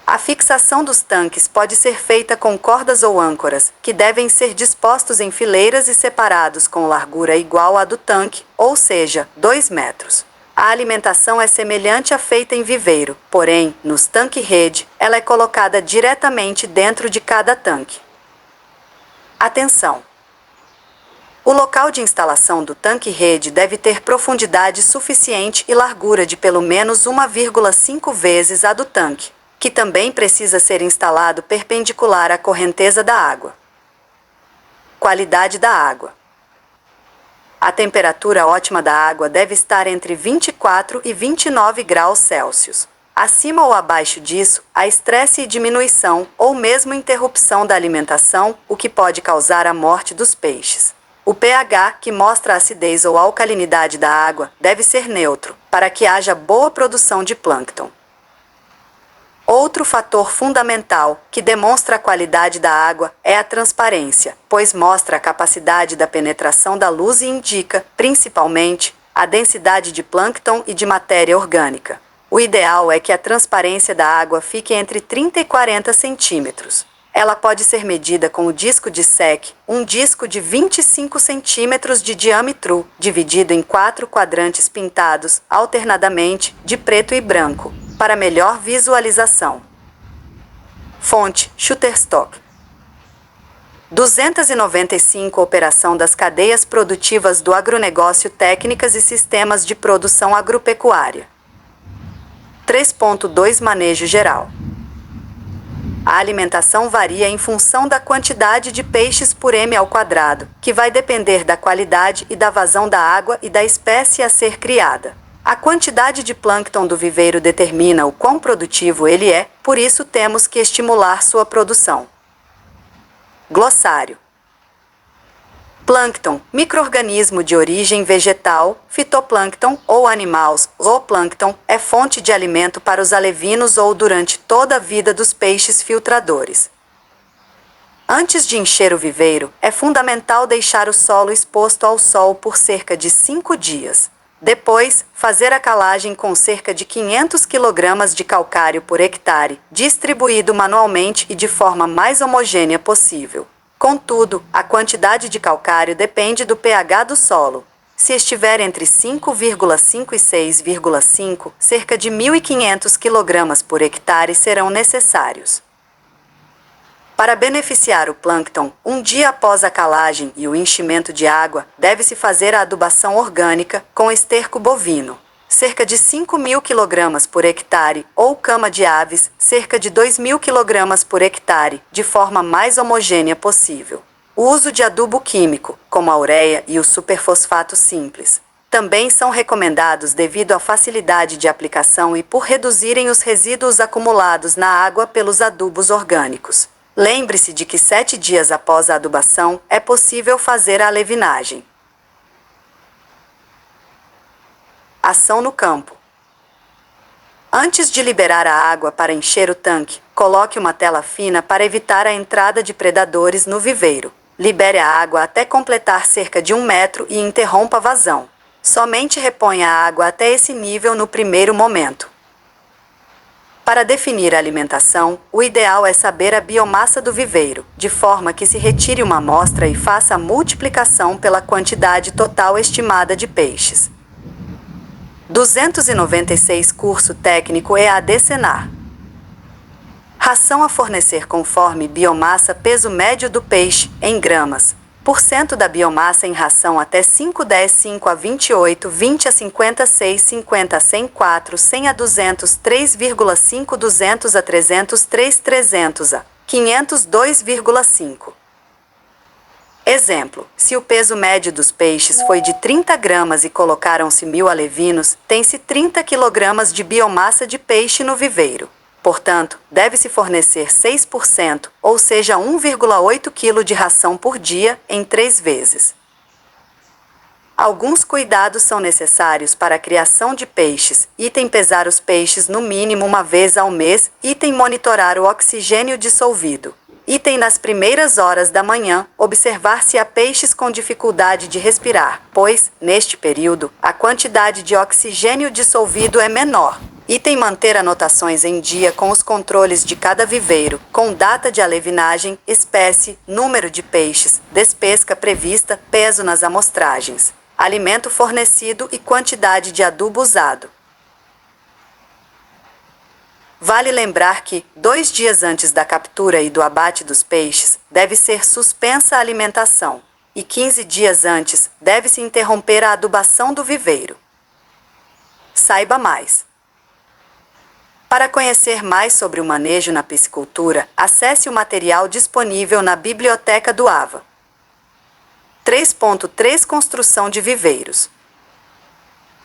A fixação dos tanques pode ser feita com cordas ou âncoras, que devem ser dispostos em fileiras e separados com largura igual à do tanque, ou seja, 2 metros. A alimentação é semelhante à feita em viveiro, porém, nos tanque-rede, ela é colocada diretamente dentro de cada tanque. Atenção! O local de instalação do tanque-rede deve ter profundidade suficiente e largura de pelo menos 1,5 vezes a do tanque, que também precisa ser instalado perpendicular à correnteza da água. Qualidade da água. A temperatura ótima da água deve estar entre 24 e 29 graus Celsius. Acima ou abaixo disso, há estresse e diminuição, ou mesmo interrupção da alimentação, o que pode causar a morte dos peixes. O pH, que mostra a acidez ou alcalinidade da água, deve ser neutro, para que haja boa produção de plâncton. Outro fator fundamental, que demonstra a qualidade da água, é a transparência, pois mostra a capacidade da penetração da luz e indica, principalmente, a densidade de plâncton e de matéria orgânica. O ideal é que a transparência da água fique entre 30 e 40 centímetros. Ela pode ser medida com o disco de SEC, um disco de 25 centímetros de diâmetro, dividido em 4 quadrantes pintados, alternadamente, de preto e branco, para melhor visualização. Fonte: Shutterstock. 295 Operação das cadeias produtivas do agronegócio, técnicas e sistemas de produção agropecuária. 3.2 Manejo geral. A alimentação varia em função da quantidade de peixes por m², que vai depender da qualidade e da vazão da água e da espécie a ser criada. A quantidade de plâncton do viveiro determina o quão produtivo ele é, por isso temos que estimular sua produção. Glossário. Plâncton, micro-organismo de origem vegetal, fitoplâncton ou animal, zooplâncton, é fonte de alimento para os alevinos ou durante toda a vida dos peixes filtradores. Antes de encher o viveiro, é fundamental deixar o solo exposto ao sol por cerca de 5 dias. Depois, fazer a calagem com cerca de 500 kg de calcário por hectare, distribuído manualmente e de forma mais homogênea possível. Contudo, a quantidade de calcário depende do pH do solo. Se estiver entre 5,5 e 6,5, cerca de 1.500 kg por hectare serão necessários. Para beneficiar o plâncton, um dia após a calagem e o enchimento de água, deve-se fazer a adubação orgânica com esterco bovino, cerca de 5.000 kg por hectare, ou cama de aves, cerca de 2.000 kg por hectare, de forma mais homogênea possível. O uso de adubo químico, como a ureia e o superfosfato simples, também são recomendados devido à facilidade de aplicação e por reduzirem os resíduos acumulados na água pelos adubos orgânicos. Lembre-se de que 7 dias após a adubação é possível fazer a alevinagem. Ação no campo. Antes de liberar a água para encher o tanque, coloque uma tela fina para evitar a entrada de predadores no viveiro. Libere a água até completar cerca de 1 metro e interrompa a vazão. Somente reponha a água até esse nível no primeiro momento. Para definir a alimentação, o ideal é saber a biomassa do viveiro, de forma que se retire uma amostra e faça a multiplicação pela quantidade total estimada de peixes. 296 Curso Técnico EAD Senar. Ração a fornecer conforme biomassa peso médio do peixe, em gramas. Porcento da biomassa em ração até 5, 10, 5 a 28, 20 a 56, 50 a 100, 4, 100 a 200, 3,5, 200 a 300, 3, 300 a 500, 2,5. Exemplo, se o peso médio dos peixes foi de 30 gramas e colocaram-se 1.000 alevinos, tem-se 30 kg de biomassa de peixe no viveiro. Portanto, deve-se fornecer 6%, ou seja 1,8 kg de ração por dia, em 3 vezes. Alguns cuidados são necessários para a criação de peixes. Item pesar os peixes no mínimo uma vez ao mês. Item monitorar o oxigênio dissolvido. Item nas primeiras horas da manhã, observar se há peixes com dificuldade de respirar, pois, neste período, a quantidade de oxigênio dissolvido é menor. Item manter anotações em dia com os controles de cada viveiro, com data de alevinagem, espécie, número de peixes, despesca prevista, peso nas amostragens, alimento fornecido e quantidade de adubo usado. Vale lembrar que, 2 dias antes da captura e do abate dos peixes, deve ser suspensa a alimentação, e 15 dias antes, deve-se interromper a adubação do viveiro. Saiba mais. Para conhecer mais sobre o manejo na piscicultura, acesse o material disponível na Biblioteca do AVA. 3.3 Construção de viveiros.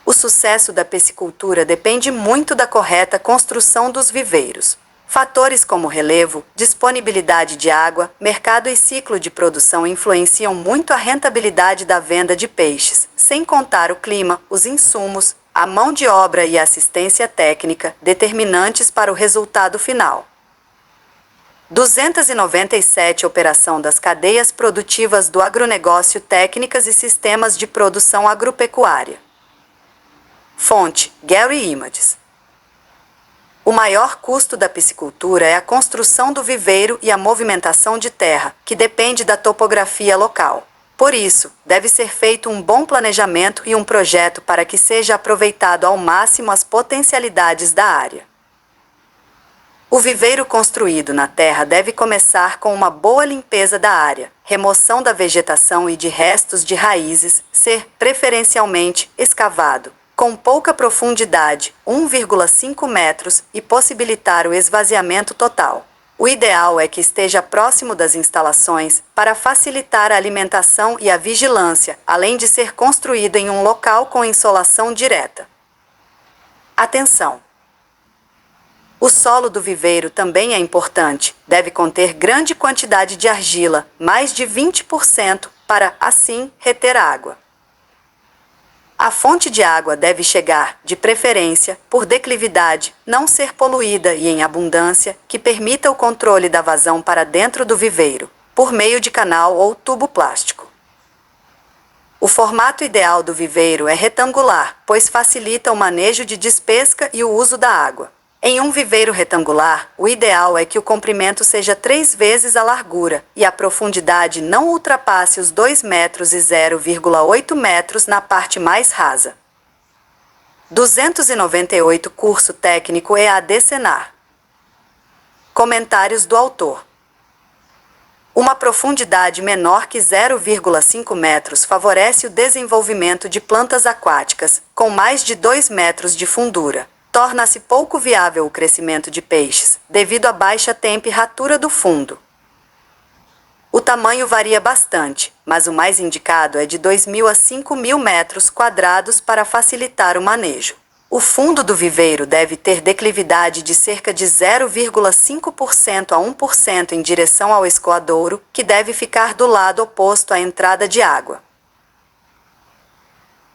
O sucesso da piscicultura depende muito da correta construção dos viveiros. Fatores como relevo, disponibilidade de água, mercado e ciclo de produção influenciam muito a rentabilidade da venda de peixes, sem contar o clima, os insumos, a mão de obra e a assistência técnica, determinantes para o resultado final. 297 Operação das cadeias produtivas do agronegócio, técnicas e sistemas de produção agropecuária. Fonte: Getty Images. O maior custo da piscicultura é a construção do viveiro e a movimentação de terra, que depende da topografia local. Por isso, deve ser feito um bom planejamento e um projeto para que seja aproveitado ao máximo as potencialidades da área. O viveiro construído na terra deve começar com uma boa limpeza da área, remoção da vegetação e de restos de raízes, ser, preferencialmente, escavado, com pouca profundidade, 1,5 metros, e possibilitar o esvaziamento total. O ideal é que esteja próximo das instalações, para facilitar a alimentação e a vigilância, além de ser construído em um local com insolação direta. Atenção! O solo do viveiro também é importante, deve conter grande quantidade de argila, mais de 20%, para, assim, reter água. A fonte de água deve chegar, de preferência, por declividade, não ser poluída e em abundância, que permita o controle da vazão para dentro do viveiro, por meio de canal ou tubo plástico. O formato ideal do viveiro é retangular, pois facilita o manejo de despesca e o uso da água. Em um viveiro retangular, o ideal é que o comprimento seja 3 vezes a largura e a profundidade não ultrapasse os 2 metros e 0,8 metros na parte mais rasa. 298 Curso Técnico EAD Senar. Comentários do autor. Uma profundidade menor que 0,5 metros favorece o desenvolvimento de plantas aquáticas, com mais de 2 metros de fundura. Torna-se pouco viável o crescimento de peixes, devido à baixa temperatura do fundo. O tamanho varia bastante, mas o mais indicado é de 2.000 a 5.000 metros quadrados para facilitar o manejo. O fundo do viveiro deve ter declividade de cerca de 0,5% a 1% em direção ao escoadouro, que deve ficar do lado oposto à entrada de água.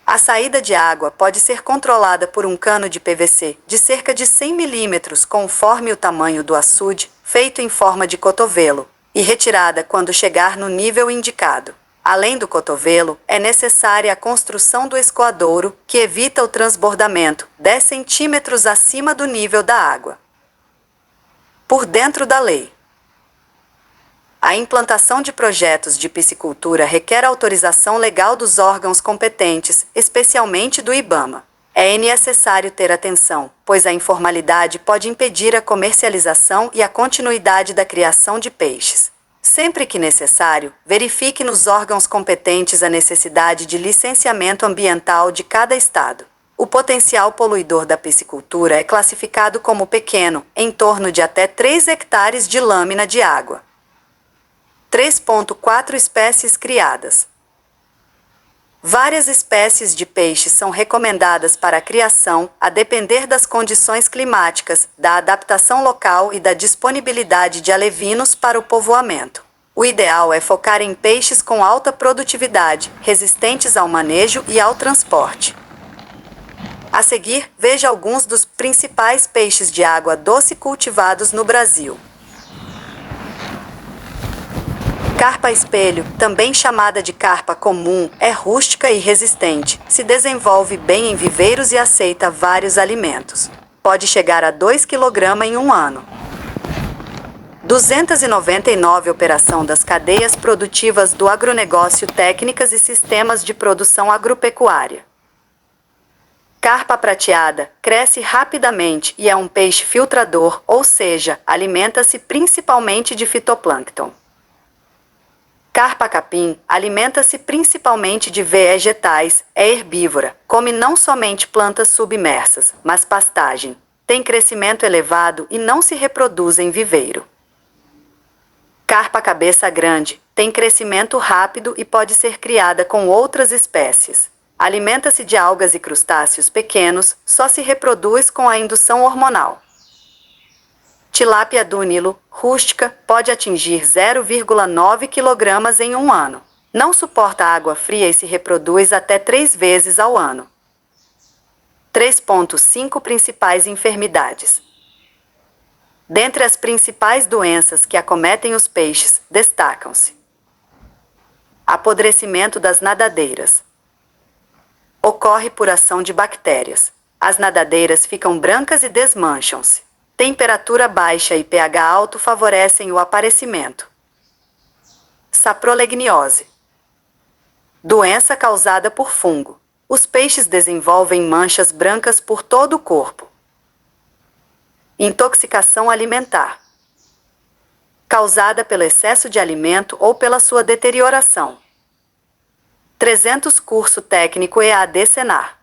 A saída de água pode ser controlada por um cano de PVC de cerca de 100 mm conforme o tamanho do açude, feito em forma de cotovelo, e retirada quando chegar no nível indicado. Além do cotovelo, é necessária a construção do escoadouro, que evita o transbordamento 10 centímetros acima do nível da água. Por dentro da lei. A implantação de projetos de piscicultura requer autorização legal dos órgãos competentes, especialmente do IBAMA. É necessário ter atenção, pois a informalidade pode impedir a comercialização e a continuidade da criação de peixes. Sempre que necessário, verifique nos órgãos competentes a necessidade de licenciamento ambiental de cada estado. O potencial poluidor da piscicultura é classificado como pequeno, em torno de até 3 hectares de lâmina de água. 3,4 espécies criadas. Várias espécies de peixes são recomendadas para a criação, a depender das condições climáticas, da adaptação local e da disponibilidade de alevinos para o povoamento. O ideal é focar em peixes com alta produtividade, resistentes ao manejo e ao transporte. A seguir, veja alguns dos principais peixes de água doce cultivados no Brasil. Carpa espelho, também chamada de carpa comum, é rústica e resistente, se desenvolve bem em viveiros e aceita vários alimentos. Pode chegar a 2 kg em um ano. 299 Operação das cadeias produtivas do agronegócio, técnicas e sistemas de produção agropecuária. Carpa prateada, cresce rapidamente e é um peixe filtrador, ou seja, alimenta-se principalmente de fitoplâncton. Carpa capim alimenta-se principalmente de vegetais, é herbívora, come não somente plantas submersas, mas pastagem. Tem crescimento elevado e não se reproduz em viveiro. Carpa cabeça grande, tem crescimento rápido e pode ser criada com outras espécies. Alimenta-se de algas e crustáceos pequenos, só se reproduz com a indução hormonal. Tilápia do Nilo, rústica, pode atingir 0,9 kg em um ano. Não suporta água fria e se reproduz até 3 vezes ao ano. 3,5 Principais enfermidades. Dentre as principais doenças que acometem os peixes, destacam-se: apodrecimento das nadadeiras. Ocorre por ação de bactérias. As nadadeiras ficam brancas e desmancham-se. Temperatura baixa e pH alto favorecem o aparecimento. Saprolegniose. Doença causada por fungo. Os peixes desenvolvem manchas brancas por todo o corpo. Intoxicação alimentar. Causada pelo excesso de alimento ou pela sua deterioração. 300 Curso técnico EAD Senar.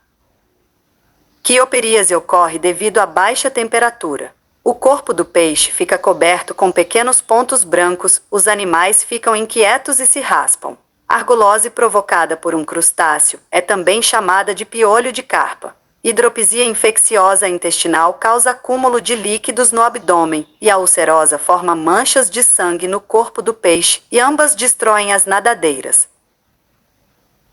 Quioperíase ocorre devido à baixa temperatura. O corpo do peixe fica coberto com pequenos pontos brancos, os animais ficam inquietos e se raspam. Argulose provocada por um crustáceo é também chamada de piolho de carpa. Hidropisia infecciosa intestinal causa acúmulo de líquidos no abdômen, e a ulcerosa forma manchas de sangue no corpo do peixe, e ambas destroem as nadadeiras.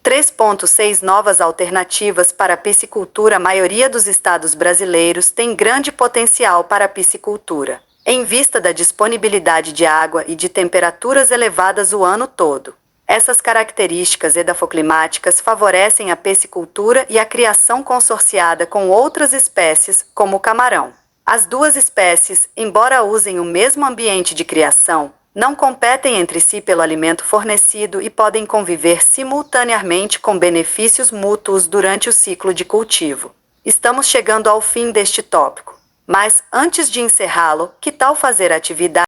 3,6 Novas alternativas para a piscicultura. A maioria dos estados brasileiros tem grande potencial para a piscicultura, em vista da disponibilidade de água e de temperaturas elevadas o ano todo. Essas características edafoclimáticas favorecem a piscicultura e a criação consorciada com outras espécies, como o camarão. As duas espécies, embora usem o mesmo ambiente de criação, não competem entre si pelo alimento fornecido e podem conviver simultaneamente com benefícios mútuos durante o ciclo de cultivo. Estamos chegando ao fim deste tópico, mas, antes de encerrá-lo, que tal fazer atividade